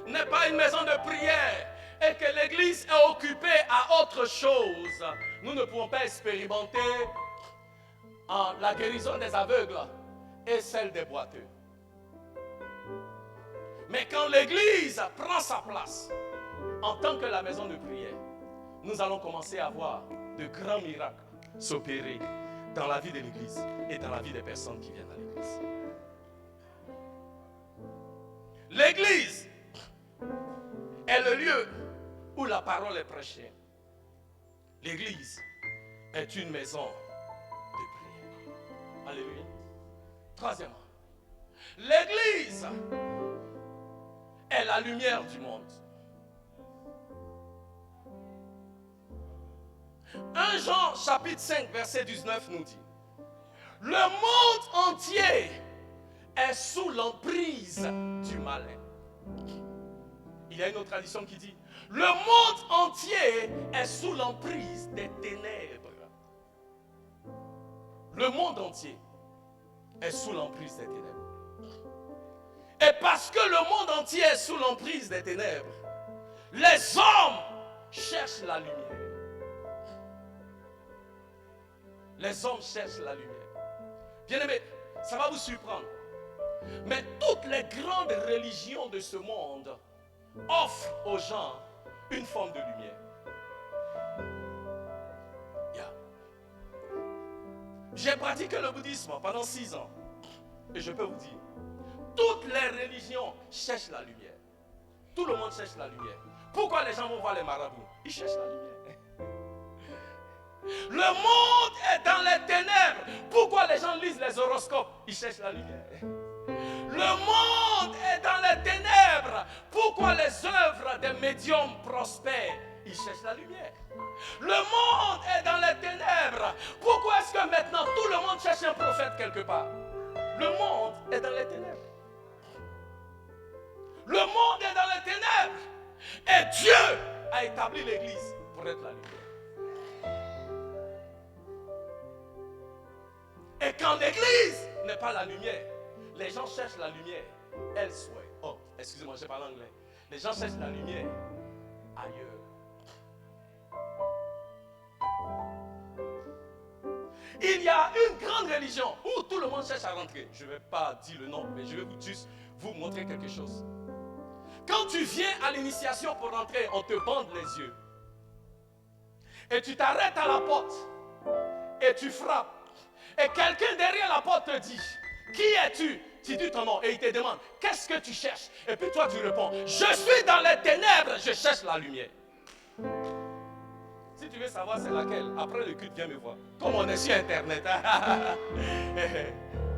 n'est pas une maison de prière, et que l'Église est occupée à autre chose, nous ne pouvons pas expérimenter la guérison des aveugles et celle des boiteux. Mais quand l'Église prend sa place en tant que la maison de prière, nous allons commencer à voir de grands miracles s'opérer dans la vie de l'Église et dans la vie des personnes qui viennent à l'Église. L'Église est le lieu où la parole est prêchée. L'Église est une maison de prière. Alléluia. Troisièmement, l'Église est la lumière du monde. 1 Jean chapitre 5 verset 19 nous dit: le monde entier est sous l'emprise du malin. Il y a une autre tradition qui dit: le monde entier est sous l'emprise des ténèbres. Le monde entier est sous l'emprise des ténèbres. Et parce que le monde entier est sous l'emprise des ténèbres, les hommes cherchent la lumière. Les hommes cherchent la lumière. Bien-aimés, ça va vous surprendre. Mais toutes les grandes religions de ce monde offrent aux gens une forme de lumière. Yeah. J'ai pratiqué le bouddhisme pendant 6 ans. Et je peux vous dire, toutes les religions cherchent la lumière. Tout le monde cherche la lumière. Pourquoi les gens vont voir les marabouts? Ils cherchent la lumière. Le monde est dans les ténèbres. Pourquoi les gens lisent les horoscopes? Ils cherchent la lumière. Le monde est dans les ténèbres. Pourquoi les œuvres des médiums prospèrent? Ils cherchent la lumière. Le monde est dans les ténèbres. Pourquoi est-ce que maintenant tout le monde cherche un prophète quelque part? Le monde est dans les ténèbres. Le monde est dans les ténèbres. Et Dieu a établi l'Église pour être la lumière. Et quand l'Église n'est pas la lumière, les gens cherchent la lumière elsewhere. Oh, excusez-moi, je parle anglais. Les gens cherchent la lumière ailleurs. Il y a une grande religion où tout le monde cherche à rentrer. Je ne vais pas dire le nom, mais je vais juste vous montrer quelque chose. Quand tu viens à l'initiation pour rentrer, on te bande les yeux. Et tu t'arrêtes à la porte. Et tu frappes. Et quelqu'un derrière la porte te dit: qui es-tu? Tu dis ton nom et il te demande: qu'est-ce que tu cherches? Et puis toi tu réponds: je suis dans les ténèbres, je cherche la lumière. Si tu veux savoir c'est laquelle, après le culte, viens me voir. Comme on est sur internet.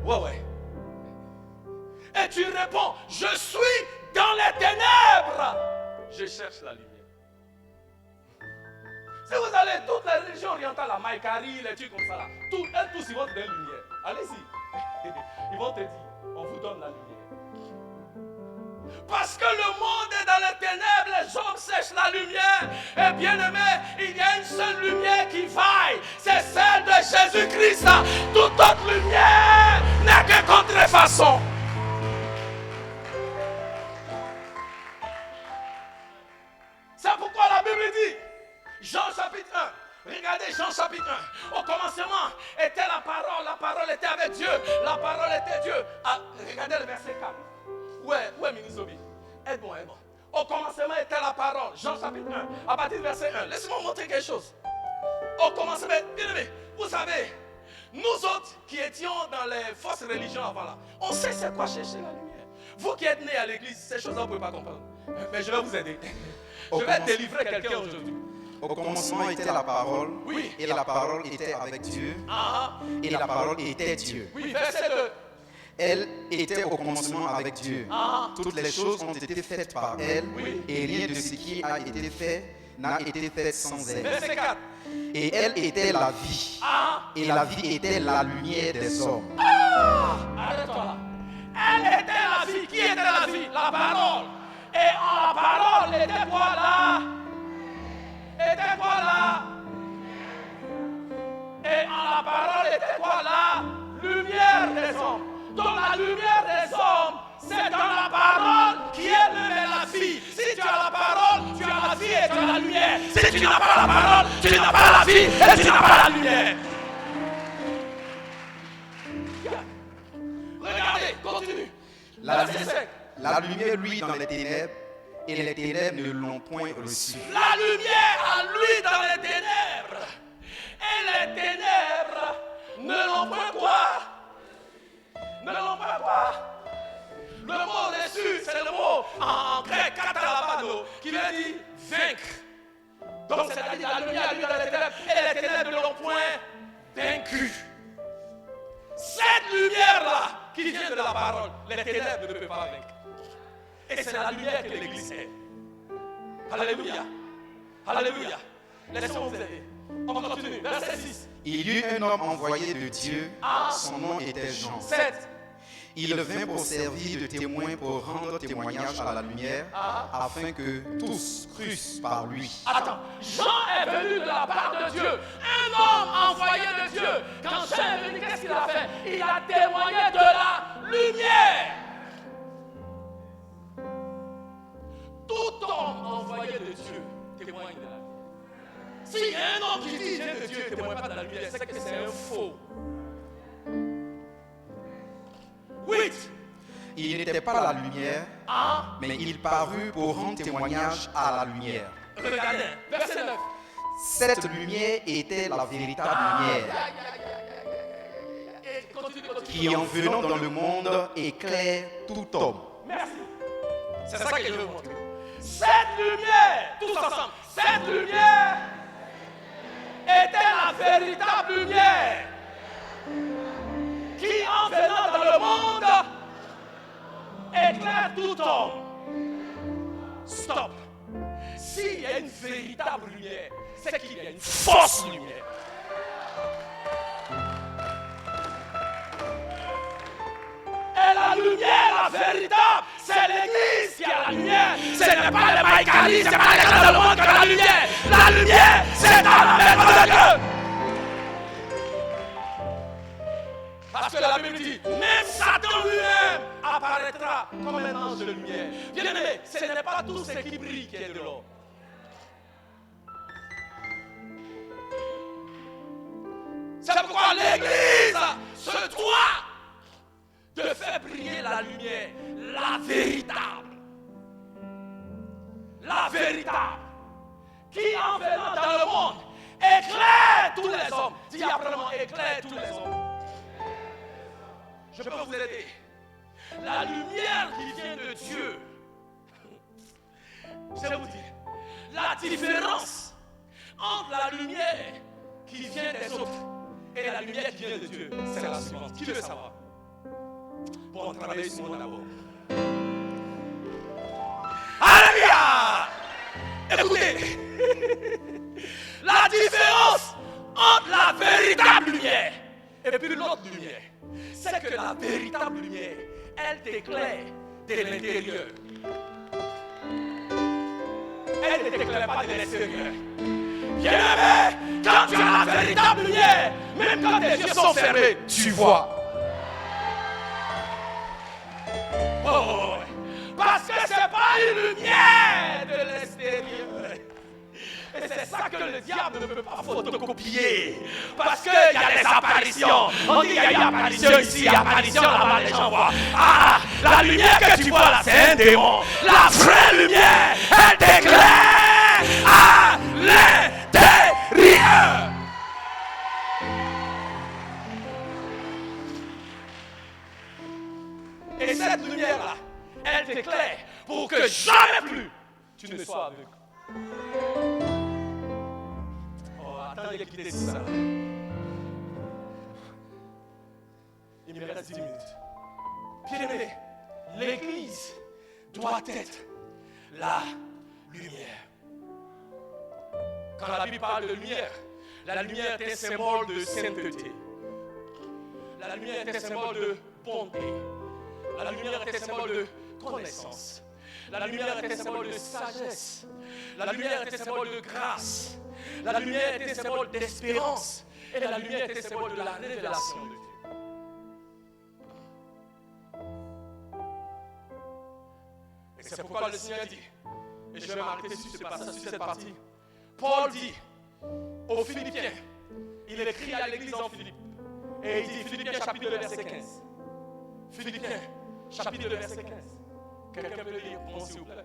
Ouais. Et tu réponds: je suis dans les ténèbres, je cherche la lumière. Si vous allez toutes les religions orientales, la Maïkari, les trucs comme ça, là, elles tous ils vont te donner la lumière. Allez-y. Ils vont te dire: on vous donne la lumière. Parce que le monde est dans les ténèbres, les hommes cherchent la lumière. Et bien aimé, il y a une seule lumière qui vaille, c'est celle de Jésus-Christ. Toute autre lumière n'est que contrefaçon. C'est pourquoi la Bible dit, Jean chapitre 1, regardez Jean chapitre 1, au commencement était la parole était avec Dieu, la parole était Dieu. Ah, regardez le verset 4. Ouais, Minisobi, aide-moi. Au commencement était la parole, Jean chapitre 1, à partir du verset 1. Laissez-moi montrer quelque chose. Au commencement, bien aimé, vous savez, nous autres qui étions dans les fausses religions avant là, on sait c'est quoi chercher la lumière. Vous qui êtes nés à l'église, ces choses-là vous ne pouvez pas comprendre. Mais je vais vous aider. Je vais délivrer quelqu'un aujourd'hui. Au commencement était la parole, oui. Et la parole était avec Dieu, et la parole était Dieu. Oui, verset 2. Elle était au commencement avec Dieu. Toutes les choses ont été faites par elle, et rien de ce qui a été fait n'a été fait sans elle. Verset 4. Et elle était la vie, et la vie était la lumière des hommes. Arrête-toi là. Elle était la vie. Qui était la vie? La parole. Et en la parole était quoi là? Était quoi là? Et en la parole était quoi là? Lumière des hommes. Donc la lumière des hommes, c'est dans la parole qui est la vie. Si tu as la parole, tu as la vie tu as la lumière. Si tu n'as pas la parole, tu n'as pas la vie et tu n'as pas la lumière. Regardez, continue. La lumière, lui, dans les ténèbres, et les ténèbres ne l'ont point reçu. La lumière à lui dans les ténèbres, et les ténèbres ne l'ont pas quoi? Ne l'ont pas quoi? Le mot reçu, c'est le mot en grec katalabano, qui veut dire vaincre. Donc c'est-à-dire la lumière à lui dans les ténèbres, et les ténèbres ne l'ont point vaincu. Cette lumière-là, qui vient de la parole, les ténèbres ne peuvent pas vaincre. Et c'est la lumière que l'Église est. Alléluia. Alléluia. Laissez-moi vous aider. On continue. Verset 6. Il y eut un homme envoyé de Dieu, son nom était Jean. 7. Il vint pour servir de témoin, pour rendre témoignage à la lumière, afin que tous crussent par lui. Attends, Jean est venu de la part de Dieu, un homme envoyé de Dieu. Quand Jean est venu, qu'est-ce qu'il a fait? Il a témoigné de la lumière. Tout homme envoyé de Dieu témoigne de la lumière. S'il y a un homme qui dit je viens de Dieu et ne témoigne pas de la lumière, c'est que c'est un faux. 8. Il n'était pas la lumière, mais il parut pour rendre témoignage à la lumière. Regardez, verset 9. Cette lumière était la véritable lumière, qui en venant dans le monde éclaire tout homme. Merci. C'est ça que je veux vous montrer. Cette lumière, tous ensemble, cette lumière était la véritable lumière qui, en venant dans le monde, éclaire tout homme. Stop. S'il y a une véritable lumière, c'est qu'il y a une fausse lumière. Et la lumière, la véritable, c'est l'Église qui a la lumière. Ce n'est pas les maïkalis, ce n'est pas les gens dans le monde qui ont la lumière. La lumière, c'est dans la maison de Dieu. Parce que la Bible dit, même Satan lui-même apparaîtra comme un ange de lumière. Bien-aimé, ce n'est pas tout ce qui brille qui est de l'or. C'est pourquoi l'Église se doit de faire briller la lumière, la véritable. La véritable. Qui en venant dans le monde éclaire tous les hommes. Dis après moi, éclaire tous les hommes. Je peux vous aider. La lumière qui vient de Dieu. Je vais vous dire. La différence entre la lumière qui vient des autres et la lumière qui vient de Dieu, c'est la suivante. Qui veut savoir? Bon, travailler sur moi d'abord. Alléluia! Écoutez, la différence entre la véritable lumière et puis l'autre lumière, c'est que la véritable lumière, elle t'éclaire de l'intérieur. Elle ne t'éclaire pas de l'extérieur. Bien-aimé, quand tu as la véritable lumière, même quand tes yeux sont fermés, tu vois. Oh, parce que ce n'est pas une lumière de l'extérieur. Et c'est ça que le diable ne peut pas photocopier. Parce qu'il y a des apparitions. On dit qu'il y a une apparition ici, une apparition là-bas, les gens voient. Ah, la lumière que tu vois là, c'est un démon. La vraie lumière, elle t'éclaire à l'intérieur. Et cette lumière-là, elle t'éclaire pour que jamais plus tu ne sois aveugle. Oh, attendez, quittez ça. Il me reste 10 minutes. Bien-aimé, l'Église doit être la lumière. Quand la Bible parle de lumière, la lumière est un symbole de sainteté. La lumière est un symbole de bonté. La lumière est un symbole de connaissance. La lumière est un symbole de sagesse. La lumière est un symbole de grâce. La lumière est un symbole d'espérance. Et la lumière est un symbole de la révélation de Dieu. Et c'est pourquoi le Seigneur dit, et je vais m'arrêter sur cette partie. Paul dit aux Philippiens, il écrit à l'église en Philippe, et il dit, Philippiens chapitre 2 verset 15. Philippiens chapitre 2 verset 15. Quelqu'un peut le lire pour moi s'il vous plaît.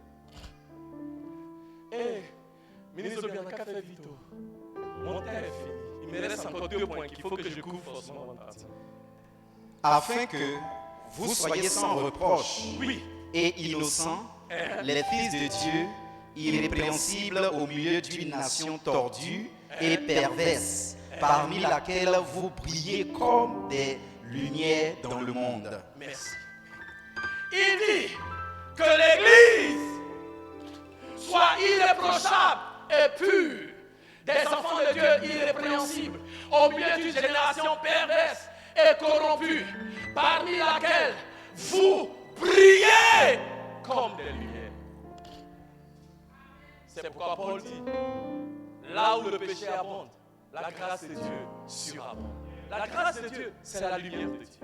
Ministre Bianca fait vite. Mon temps est fini. Il me reste encore 2 points qu'il faut que je couvre forcément avant de partir. Afin que vous soyez sans reproche et innocents, les fils de Dieu, irrépréhensibles au milieu d'une nation tordue et perverse, parmi laquelle vous brillez comme des lumières dans le monde. Merci. Il dit que l'Église soit irréprochable et pure, des enfants de Dieu irrépréhensibles, au milieu d'une génération perverse et corrompue, parmi laquelle vous brillez comme des lumières. C'est pourquoi Paul dit, là où le péché abonde, la grâce de Dieu surabonde. La grâce de Dieu, c'est la lumière de Dieu.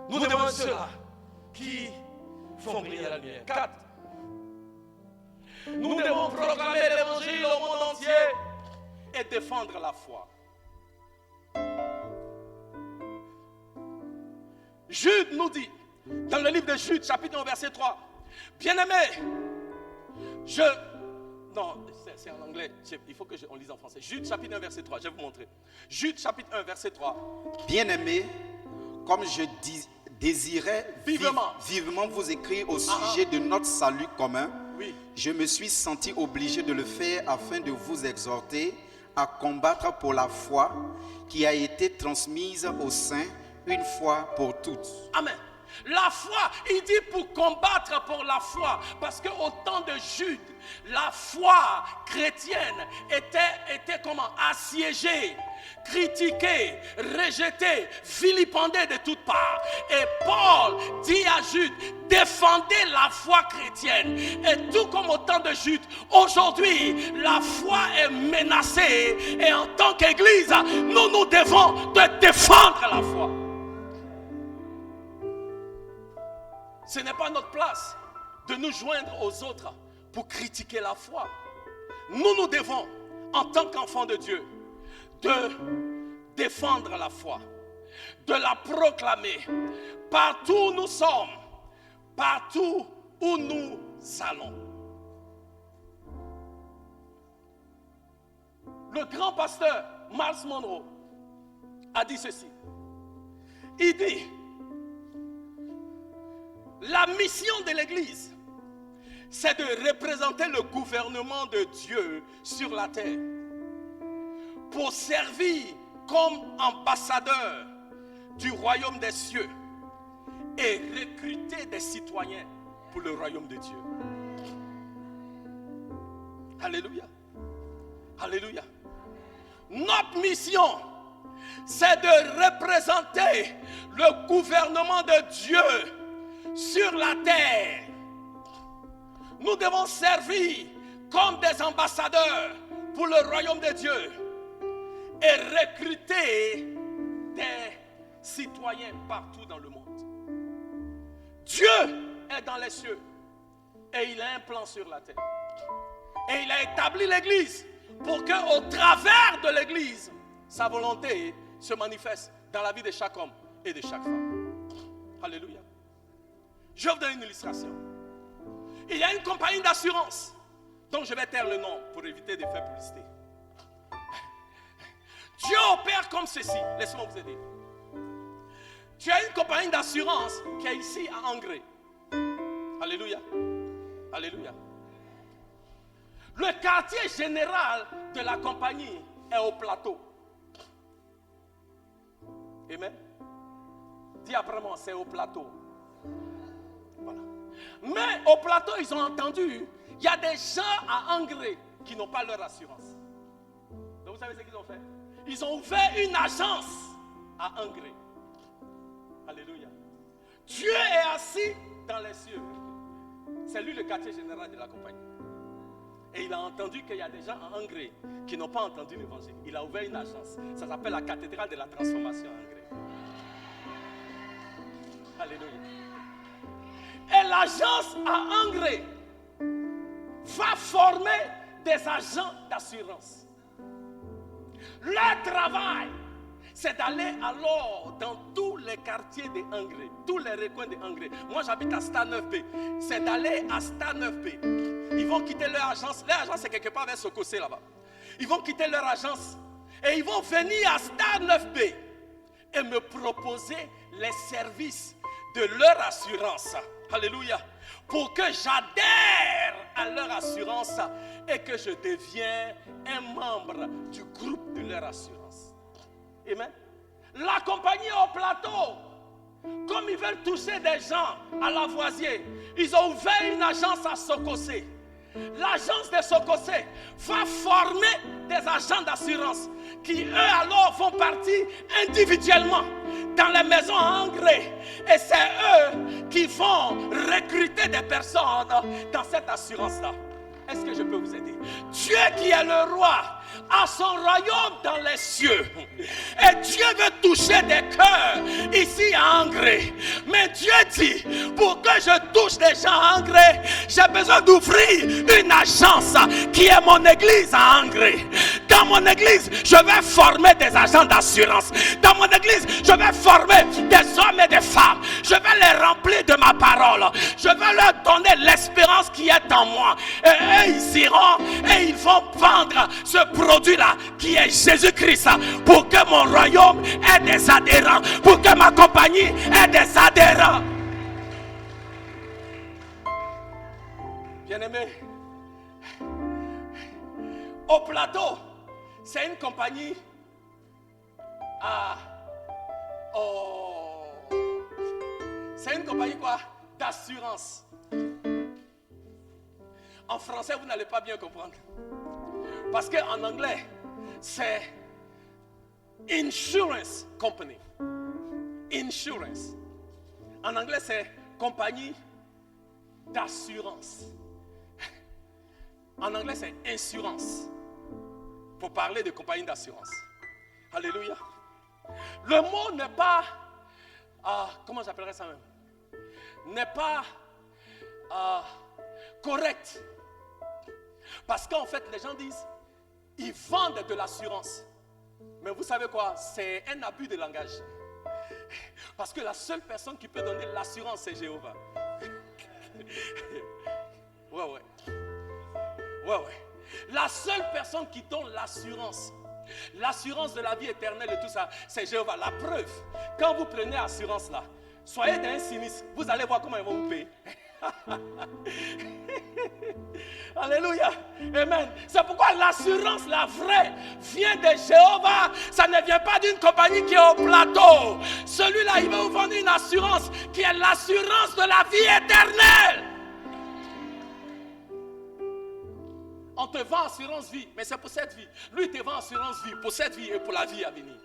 Nous devons ceux-là qui font briller la lumière. 4. Nous devons proclamer l'évangile au monde entier et défendre la foi. Jude nous dit, dans le livre de Jude, chapitre 1, verset 3, bien-aimé, non, c'est en anglais, il faut qu'on lise en français. Jude, chapitre 1, verset 3, je vais vous montrer. Jude, chapitre 1, verset 3. Bien-aimé, comme je désirais vivement vous écrire au sujet de notre salut commun, je me suis senti obligé de le faire afin de vous exhorter à combattre pour la foi qui a été transmise aux saints une fois pour toutes. Amen. La foi, il dit pour combattre pour la foi, parce qu'au temps de Jude, la foi chrétienne était comment? Assiégée, critiquée, rejetée, vilipendée de toutes parts. Et Paul dit à Jude, défendez la foi chrétienne. Et tout comme au temps de Jude, aujourd'hui, la foi est menacée. Et en tant qu'Église, nous devons défendre la foi. Ce n'est pas notre place de nous joindre aux autres pour critiquer la foi. Nous devons, en tant qu'enfants de Dieu, de défendre la foi, de la proclamer partout où nous sommes, partout où nous allons. Le grand pasteur Miles Monroe a dit ceci. Il dit, la mission de l'Église, c'est de représenter le gouvernement de Dieu sur la terre pour servir comme ambassadeur du royaume des cieux et recruter des citoyens pour le royaume de Dieu. Alléluia. Alléluia. Notre mission, c'est de représenter le gouvernement de Dieu sur la terre. Nous devons servir comme des ambassadeurs pour le royaume de Dieu et recruter des citoyens partout dans le monde. Dieu est dans les cieux et il a un plan sur la terre. Et il a établi l'Église pour qu'au travers de l'Église, sa volonté se manifeste dans la vie de chaque homme et de chaque femme. Alléluia. Je vais vous donner une illustration. Il y a une compagnie d'assurance dont je vais taire le nom pour éviter de faire publicité. Dieu opère comme ceci. Laissez-moi vous aider. Tu as une compagnie d'assurance qui est ici à Angré. Alléluia. Alléluia. Le quartier général de la compagnie est au plateau. Amen. Dis après moi, c'est au plateau. Voilà. Mais au plateau, ils ont entendu, il y a des gens à Angré qui n'ont pas leur assurance. Donc vous savez ce qu'ils ont fait? Ils ont ouvert une agence à Angré. Alléluia. Dieu est assis dans les cieux. C'est lui le quartier général de la compagnie. Et il a entendu qu'il y a des gens à Angré qui n'ont pas entendu l'évangile. Il a ouvert une agence. Ça s'appelle la cathédrale de la transformation à Angré. Alléluia. Et l'agence à engrais va former des agents d'assurance. Leur travail, c'est d'aller alors dans tous les quartiers des engrais, tous les recoins des engrais. Moi, j'habite à Stade 9B. C'est d'aller à Stade 9B. Ils vont quitter leur agence. Leur agence, c'est quelque part vers Sokosé là-bas. Ils vont quitter leur agence et ils vont venir à Stade 9B et me proposer les services de leur assurance. Alléluia. Pour que j'adhère à leur assurance et que je devienne un membre du groupe de leur assurance. Amen. L'accompagner au plateau, comme ils veulent toucher des gens à Lavoisier, ils ont ouvert une agence à Sokosé. L'agence de Sokosé va former des agents d'assurance qui eux alors vont partir individuellement dans les maisons à engrais. Et c'est eux qui vont recruter des personnes dans cette assurance-là. Est-ce que je peux vous aider? Dieu qui est le roi a son royaume dans les cieux. Et Dieu veut toucher des cœurs ici à engrais. Mais Dieu dit, pour que je touche des gens à engrais, j'ai besoin d'ouvrir une agence qui est mon église à engrais. Dans mon église, je vais former des agents d'assurance. Dans mon église, je vais former des hommes et des femmes. Je vais les remplir de ma parole. Je vais leur donner l'espérance qui est en moi. Et eux, ils iront et ils vont vendre ce produit-là qui est Jésus-Christ pour que mon royaume ait des adhérents, pour que ma compagnie ait des adhérents. Bien-aimé, au plateau, c'est une compagnie c'est une compagnie quoi? D'assurance. En français, vous n'allez pas bien comprendre. Parce qu'en anglais, c'est insurance company. Insurance. En anglais, c'est compagnie d'assurance. En anglais, c'est insurance. Pour parler de compagnie d'assurance. Alléluia. Le mot n'est pas, comment j'appellerais ça même? N'est pas correct. Parce qu'en fait, les gens disent, ils vendent de l'assurance. Mais vous savez quoi? C'est un abus de langage. Parce que la seule personne qui peut donner l'assurance, c'est Jéhovah. Ouais. La seule personne qui donne l'assurance de la vie éternelle et tout ça, c'est Jéhovah. La preuve, quand vous prenez assurance là, soyez dans un sinistre, vous allez voir comment ils vont vous payer. Alléluia. Amen. C'est pourquoi l'assurance, la vraie, vient de Jéhovah. Ça ne vient pas d'une compagnie qui est au plateau. Celui-là, il va vous vendre une assurance qui est l'assurance de la vie éternelle. On te vend assurance vie, mais c'est pour cette vie. Lui, il te vend assurance vie pour cette vie et pour la vie à venir.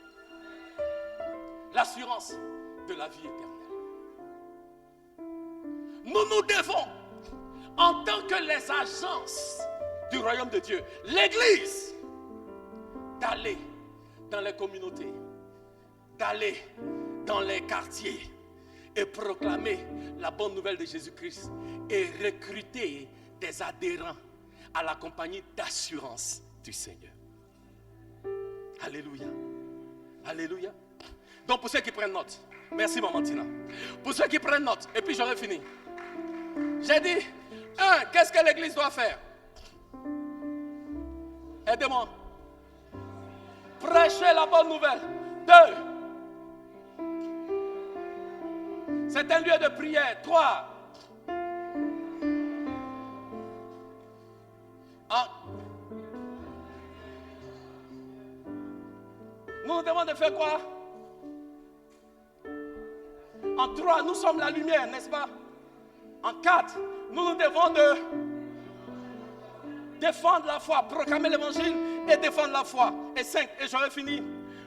L'assurance de la vie éternelle. Nous devons, en tant que les agences du royaume de Dieu, l'Église, d'aller dans les communautés, d'aller dans les quartiers et proclamer la bonne nouvelle de Jésus-Christ et recruter des adhérents à la compagnie d'assurance du Seigneur. Alléluia. Alléluia. Donc pour ceux qui prennent note, merci Maman Tina. Pour ceux qui prennent note, et puis j'aurai fini. J'ai dit, 1, qu'est-ce que l'Église doit faire? Aidez-moi. Prêcher la bonne nouvelle. 2, c'est un lieu de prière. 3, nous devons de faire quoi? En 3, nous sommes la lumière, n'est-ce pas? En 4, nous devons de défendre la foi, proclamer l'évangile et défendre la foi. Et 5, et j'aurai fini,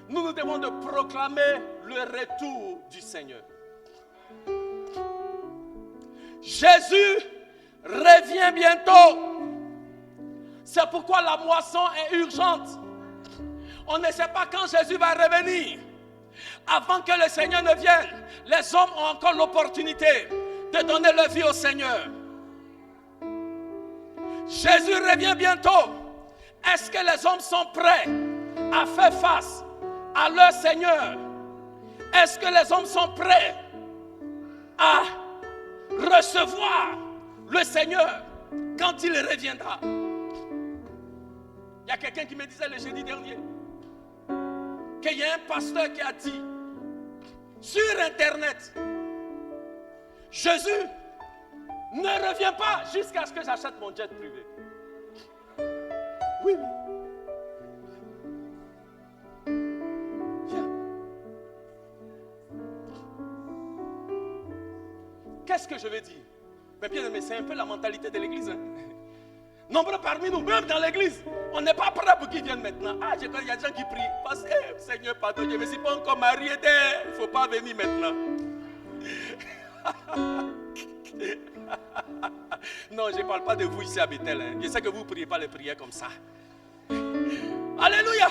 nous devons de proclamer le retour du Seigneur. Jésus revient bientôt. C'est pourquoi la moisson est urgente. On ne sait pas quand Jésus va revenir. Avant que le Seigneur ne vienne, les hommes ont encore l'opportunité de donner leur vie au Seigneur. Jésus revient bientôt. Est-ce que les hommes sont prêts à faire face à leur Seigneur? Est-ce que les hommes sont prêts à recevoir le Seigneur quand il reviendra? Il y a quelqu'un qui me disait le jeudi dernier qu'il y a un pasteur qui a dit sur Internet, Jésus ne revient pas jusqu'à ce que j'achète mon jet privé. Oui. Qu'est-ce que je vais dire? Mais bien aimé, c'est un peu la mentalité de l'église. Hein? Nombreux parmi nous, même dans l'église, on n'est pas prêt pour qu'ils viennent maintenant. Ah, il y a des gens qui prient. Parce que, Seigneur, pardon, je ne me suis pas encore marié. Il ne faut pas venir maintenant. Non, je ne parle pas de vous ici à Bethel. Hein. Je sais que vous ne priez pas les prières comme ça. Alléluia.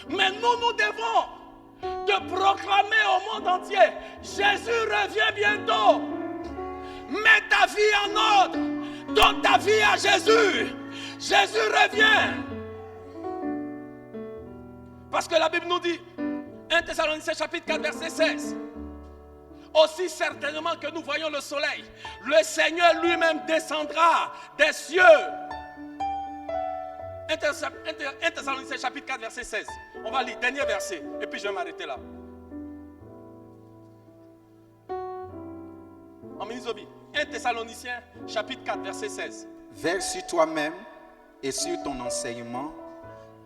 Mais nous devons de proclamer au monde entier, Jésus revient bientôt. Mets ta vie en ordre. Donne ta vie à Jésus. Jésus revient. Parce que la Bible nous dit, 1 Thessaloniciens chapitre 4 verset 16, aussi certainement que nous voyons le soleil, le Seigneur lui-même descendra des cieux. 1 Thessaloniciens chapitre 4 verset 16. On va lire, dernier verset, et puis je vais m'arrêter là. En Minizobi, 1 Thessaloniciens chapitre 4 verset 16. Veille sur toi-même et sur ton enseignement,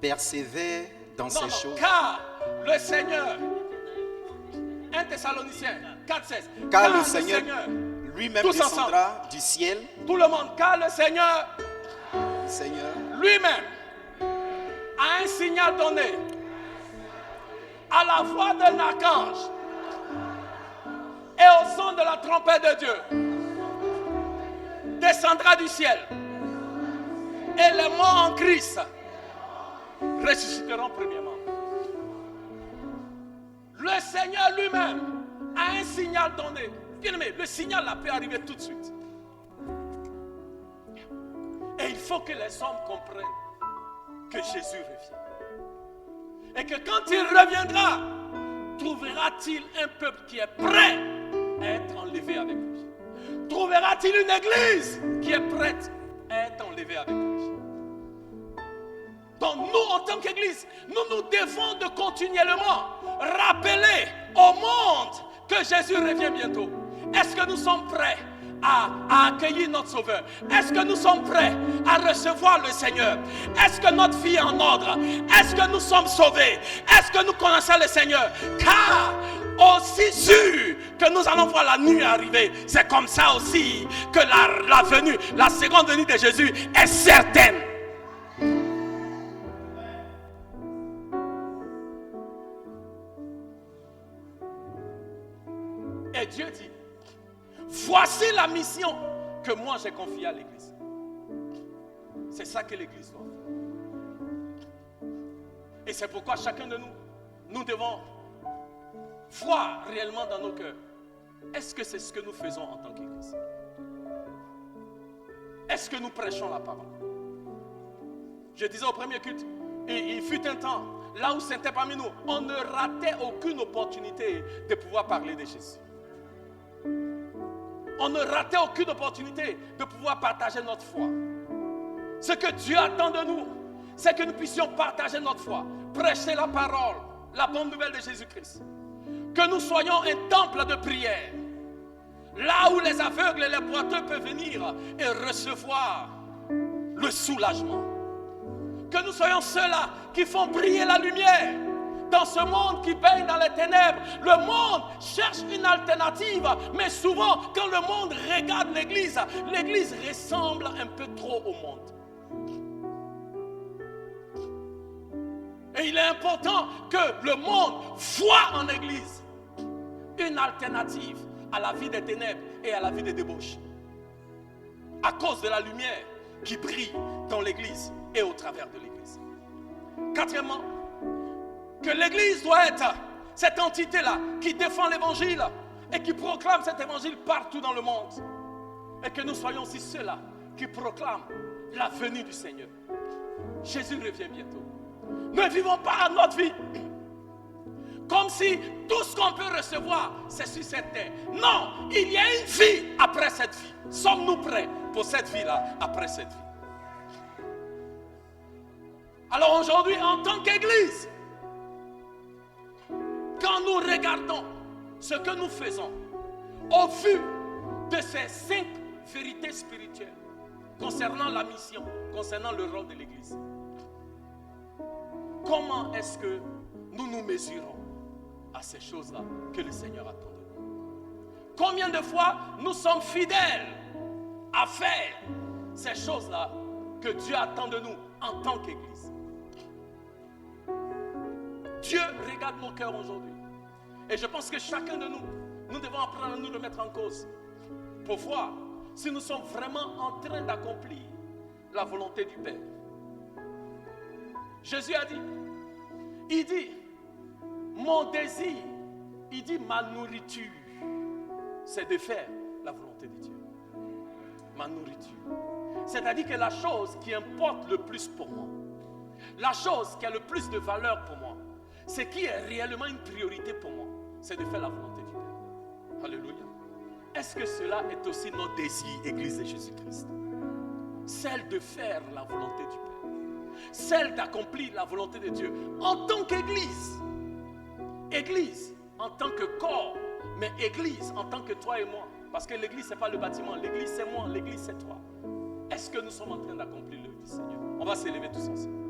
persévère dans ces choses. Car le Seigneur, 1 Thessaloniciens 4 16. Car le Seigneur lui-même descendra du ciel. Tout le monde, car le Seigneur lui-même a un signal donné à la voix d'un archange et au son de la trompette de Dieu, descendra du ciel, et les morts en Christ ressusciteront premièrement. Le Seigneur lui-même a un signal donné. Bien-aimé, le signal là peut arriver tout de suite. Et il faut que les hommes comprennent que Jésus revient. Et que quand il reviendra, trouvera-t-il un peuple qui est prêt à être enlevé avec lui? Trouvera-t-il une église qui est prête à être enlevée avec lui? Donc nous, en tant qu'église, nous devons de continuellement rappeler au monde que Jésus revient bientôt. Est-ce que nous sommes prêts à accueillir notre Sauveur? Est-ce que nous sommes prêts à recevoir le Seigneur? Est-ce que notre vie est en ordre? Est-ce que nous sommes sauvés? Est-ce que nous connaissons le Seigneur? Car aussi sûr que nous allons voir la nuit arriver, c'est comme ça aussi que la venue, la seconde venue de Jésus est certaine. Et Dieu dit, voici la mission que moi j'ai confiée à l'église. C'est ça que l'église doit faire. Et c'est pourquoi chacun de nous, nous devons voir réellement dans nos cœurs, est-ce que c'est ce que nous faisons en tant qu'église? Est-ce que nous prêchons la parole? Je disais au premier culte, il fut un temps, là où c'était parmi nous, on ne ratait aucune opportunité de pouvoir parler de Jésus. On ne ratait aucune opportunité de pouvoir partager notre foi. Ce que Dieu attend de nous, c'est que nous puissions partager notre foi, prêcher la parole, la bonne nouvelle de Jésus-Christ. Que nous soyons un temple de prière, là où les aveugles et les boiteux peuvent venir et recevoir le soulagement. Que nous soyons ceux-là qui font briller la lumière. Dans ce monde qui baigne dans les ténèbres, le monde cherche une alternative. Mais souvent, quand le monde regarde l'église, l'église ressemble un peu trop au monde. Et il est important que le monde voit en l'église une alternative à la vie des ténèbres et à la vie des débauches. À cause de la lumière qui brille dans l'église et au travers de l'église. Quatrièmement, que l'église doit être cette entité-là qui défend l'évangile et qui proclament cet évangile partout dans le monde. Et que nous soyons aussi ceux-là qui proclament la venue du Seigneur. Jésus revient bientôt. Ne vivons pas notre vie comme si tout ce qu'on peut recevoir, c'est sur cette terre. Non, il y a une vie après cette vie. Sommes-nous prêts pour cette vie-là, après cette vie? Alors aujourd'hui, en tant qu'Église, quand nous regardons ce que nous faisons, au vu de ces 5 vérités spirituelles, concernant la mission, concernant le rôle de l'Église, comment est-ce que nous nous mesurons à ces choses-là que le Seigneur attend de nous? Combien de fois nous sommes fidèles à faire ces choses-là que Dieu attend de nous en tant qu'Église? Dieu regarde nos cœurs aujourd'hui. Et je pense que chacun de nous, nous devons apprendre à nous remettre en cause pour voir si nous sommes vraiment en train d'accomplir la volonté du Père. Jésus a dit, il dit, mon désir, il dit ma nourriture, c'est de faire la volonté de Dieu. Ma nourriture. C'est-à-dire que la chose qui importe le plus pour moi, la chose qui a le plus de valeur pour moi, ce qui est réellement une priorité pour moi, c'est de faire la volonté du Père. Alléluia. Est-ce que cela est aussi notre désir, Église de Jésus-Christ? Celle de faire la volonté du Père. Celle d'accomplir la volonté de Dieu en tant qu'Église. Église en tant que corps, mais Église en tant que toi et moi. Parce que l'Église, ce n'est pas le bâtiment. L'Église, c'est moi. L'Église, c'est toi. Est-ce que nous sommes en train d'accomplir l'œuvre du Seigneur? On va s'élever tous ensemble.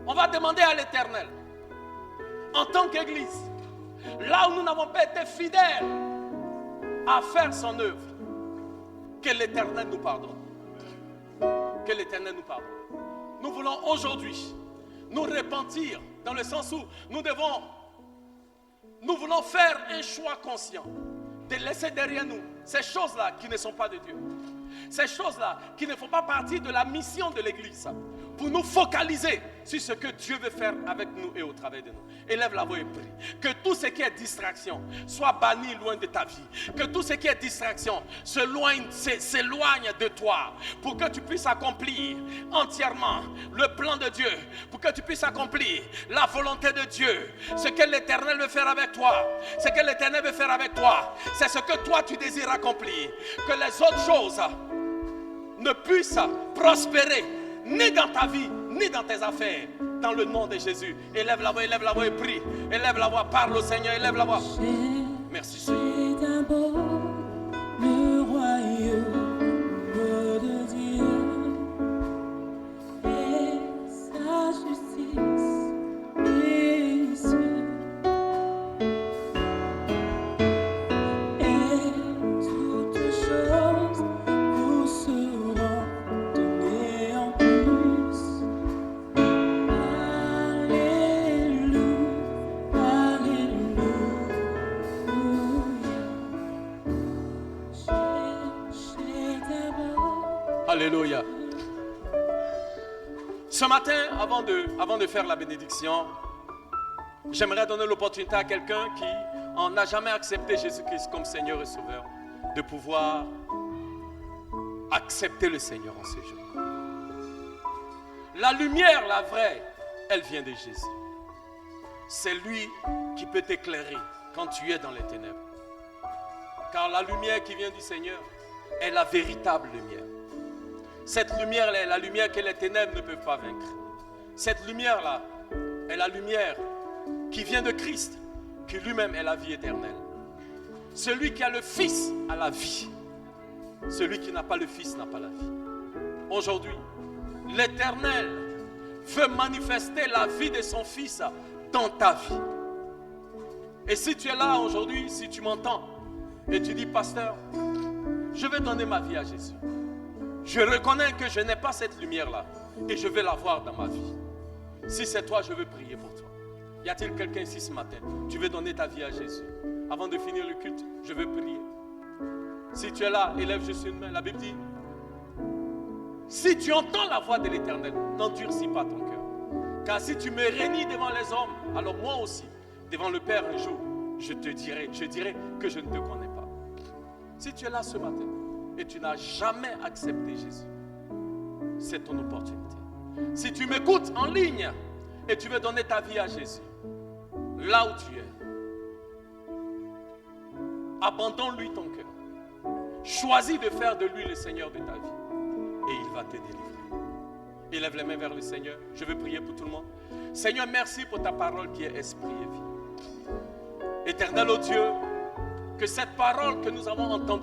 On va demander à l'Éternel, en tant qu'Église, là où nous n'avons pas été fidèles à faire son œuvre, que l'Éternel nous pardonne. Que l'Éternel nous pardonne. Nous voulons aujourd'hui nous repentir dans le sens où nous voulons faire un choix conscient de laisser derrière nous ces choses-là qui ne sont pas de Dieu. Ces choses-là qui ne font pas partie de la mission de l'Église, pour nous focaliser sur ce que Dieu veut faire avec nous et au travers de nous. Élève la voix et prie. Que tout ce qui est distraction soit banni loin de ta vie. Que tout ce qui est distraction s'éloigne de toi, pour que tu puisses accomplir entièrement le plan de Dieu, pour que tu puisses accomplir la volonté de Dieu. Ce que l'Éternel veut faire avec toi, ce que l'Éternel veut faire avec toi, c'est ce que toi tu désires accomplir. Que les autres choses ne puissent prospérer ni dans ta vie, ni dans tes affaires, dans le nom de Jésus. Élève la voix et prie. Élève la voix, parle au Seigneur, élève la voix. Merci Seigneur. C'est d'abord le royaume de Dieu et sa justice ici. Et toutes choses vous seront données en plus. Alléluia. Ce matin, avant de faire la bénédiction, j'aimerais donner l'opportunité à quelqu'un qui n'a jamais accepté Jésus-Christ comme Seigneur et Sauveur, de pouvoir accepter le Seigneur en ces jours. La lumière, la vraie, elle vient de Jésus. C'est lui qui peut t'éclairer quand tu es dans les ténèbres. Car la lumière qui vient du Seigneur est la véritable lumière. Cette lumière-là est la lumière que les ténèbres ne peuvent pas vaincre. Cette lumière-là est la lumière qui vient de Christ, qui lui-même est la vie éternelle. Celui qui a le Fils a la vie. Celui qui n'a pas le Fils n'a pas la vie. Aujourd'hui, l'Éternel veut manifester la vie de son Fils dans ta vie. Et si tu es là aujourd'hui, si tu m'entends, et tu dis, pasteur, je vais donner ma vie à Jésus. Je reconnais que je n'ai pas cette lumière-là et je vais l'avoir dans ma vie. Si c'est toi, je veux prier pour toi. Y a-t-il quelqu'un ici ce matin? Tu veux donner ta vie à Jésus? Avant de finir le culte, je veux prier. Si tu es là, élève juste une main. La Bible dit, si tu entends la voix de l'Éternel, n'endurcis pas ton cœur. Car si tu me réunis devant les hommes, alors moi aussi, devant le Père un jour, je dirai que je ne te connais pas. Si tu es là ce matin et tu n'as jamais accepté Jésus, c'est ton opportunité. Si tu m'écoutes en ligne et tu veux donner ta vie à Jésus, là où tu es, abandonne-lui ton cœur. Choisis de faire de lui le Seigneur de ta vie et il va te délivrer. Élève les mains vers le Seigneur. Je veux prier pour tout le monde. Seigneur, merci pour ta parole qui est esprit et vie. Éternel, oh Dieu, que cette parole que nous avons entendue